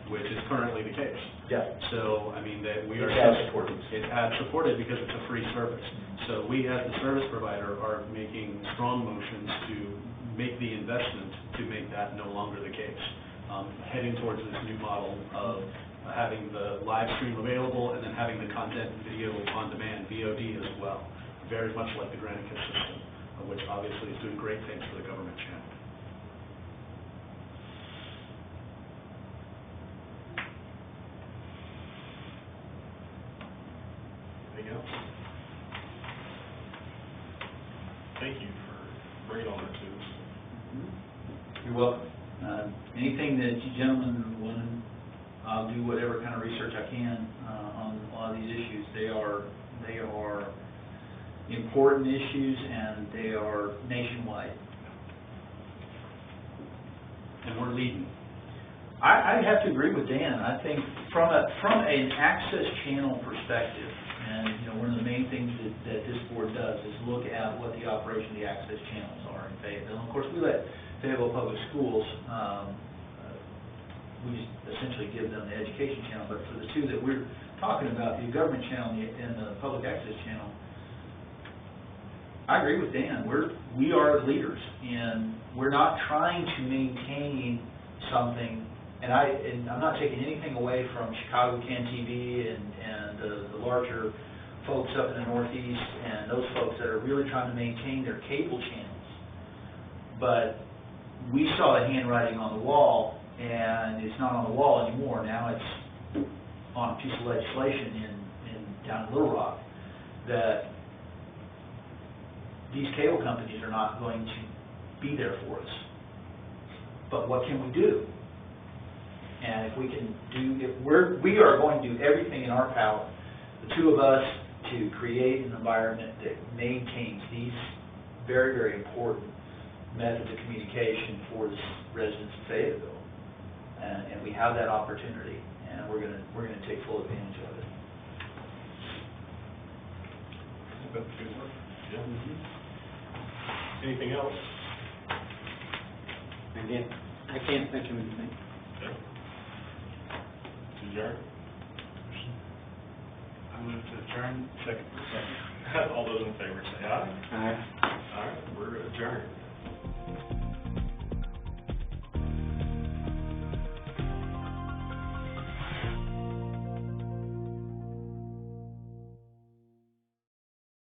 Speaker 8: which is currently the case.
Speaker 1: Yeah.
Speaker 8: So, I mean, that we are...
Speaker 1: It's ad-supported.
Speaker 8: It's ad-supported because it's a free service. So we, as the service provider, are making strong motions to make the investment to make that no longer the case. Heading towards this new model of having the live stream available and then having the content video on demand, VOD, as well. Very much like the Granicus system, which obviously is doing great things for the government channel.
Speaker 2: Anything else? Thank you for bringing all that to us.
Speaker 3: You're welcome. Anything that you gentlemen want, I'll do whatever kind of research I can on a lot of these issues. They are important issues, and they are nationwide.
Speaker 8: And we're leading.
Speaker 3: I have to agree with Dan. I think from an access channel perspective, and one of the main things that this board does is look at what the operation of the access channels are in Fayetteville. And of course, we let Fayetteville Public Schools, we just essentially give them the education channel. But for the two that we're talking about, the government channel and the public access channel, I agree with Dan. We are leaders, and we're not trying to maintain something. And I'm not taking anything away from Chicago Can TV and the larger folks up in the Northeast and those folks that are really trying to maintain their cable channels. But we saw the handwriting on the wall, and it's not on the wall anymore. Now it's on a piece of legislation down in Little Rock that these cable companies are not going to be there for us. But what can we do? And if we can we are going to do everything in our power, the two of us, to create an environment that maintains these very, very important methods of communication for the residents of Fayetteville. And we have that opportunity, and we're gonna take full advantage of it.
Speaker 2: That's good work. Yeah. Anything else?
Speaker 5: Again, I can't think of anything.
Speaker 2: Okay. Adjourn?
Speaker 4: I move to adjourn.
Speaker 2: Second. All those in favor say aye.
Speaker 5: Aye.
Speaker 2: All right, we're adjourned.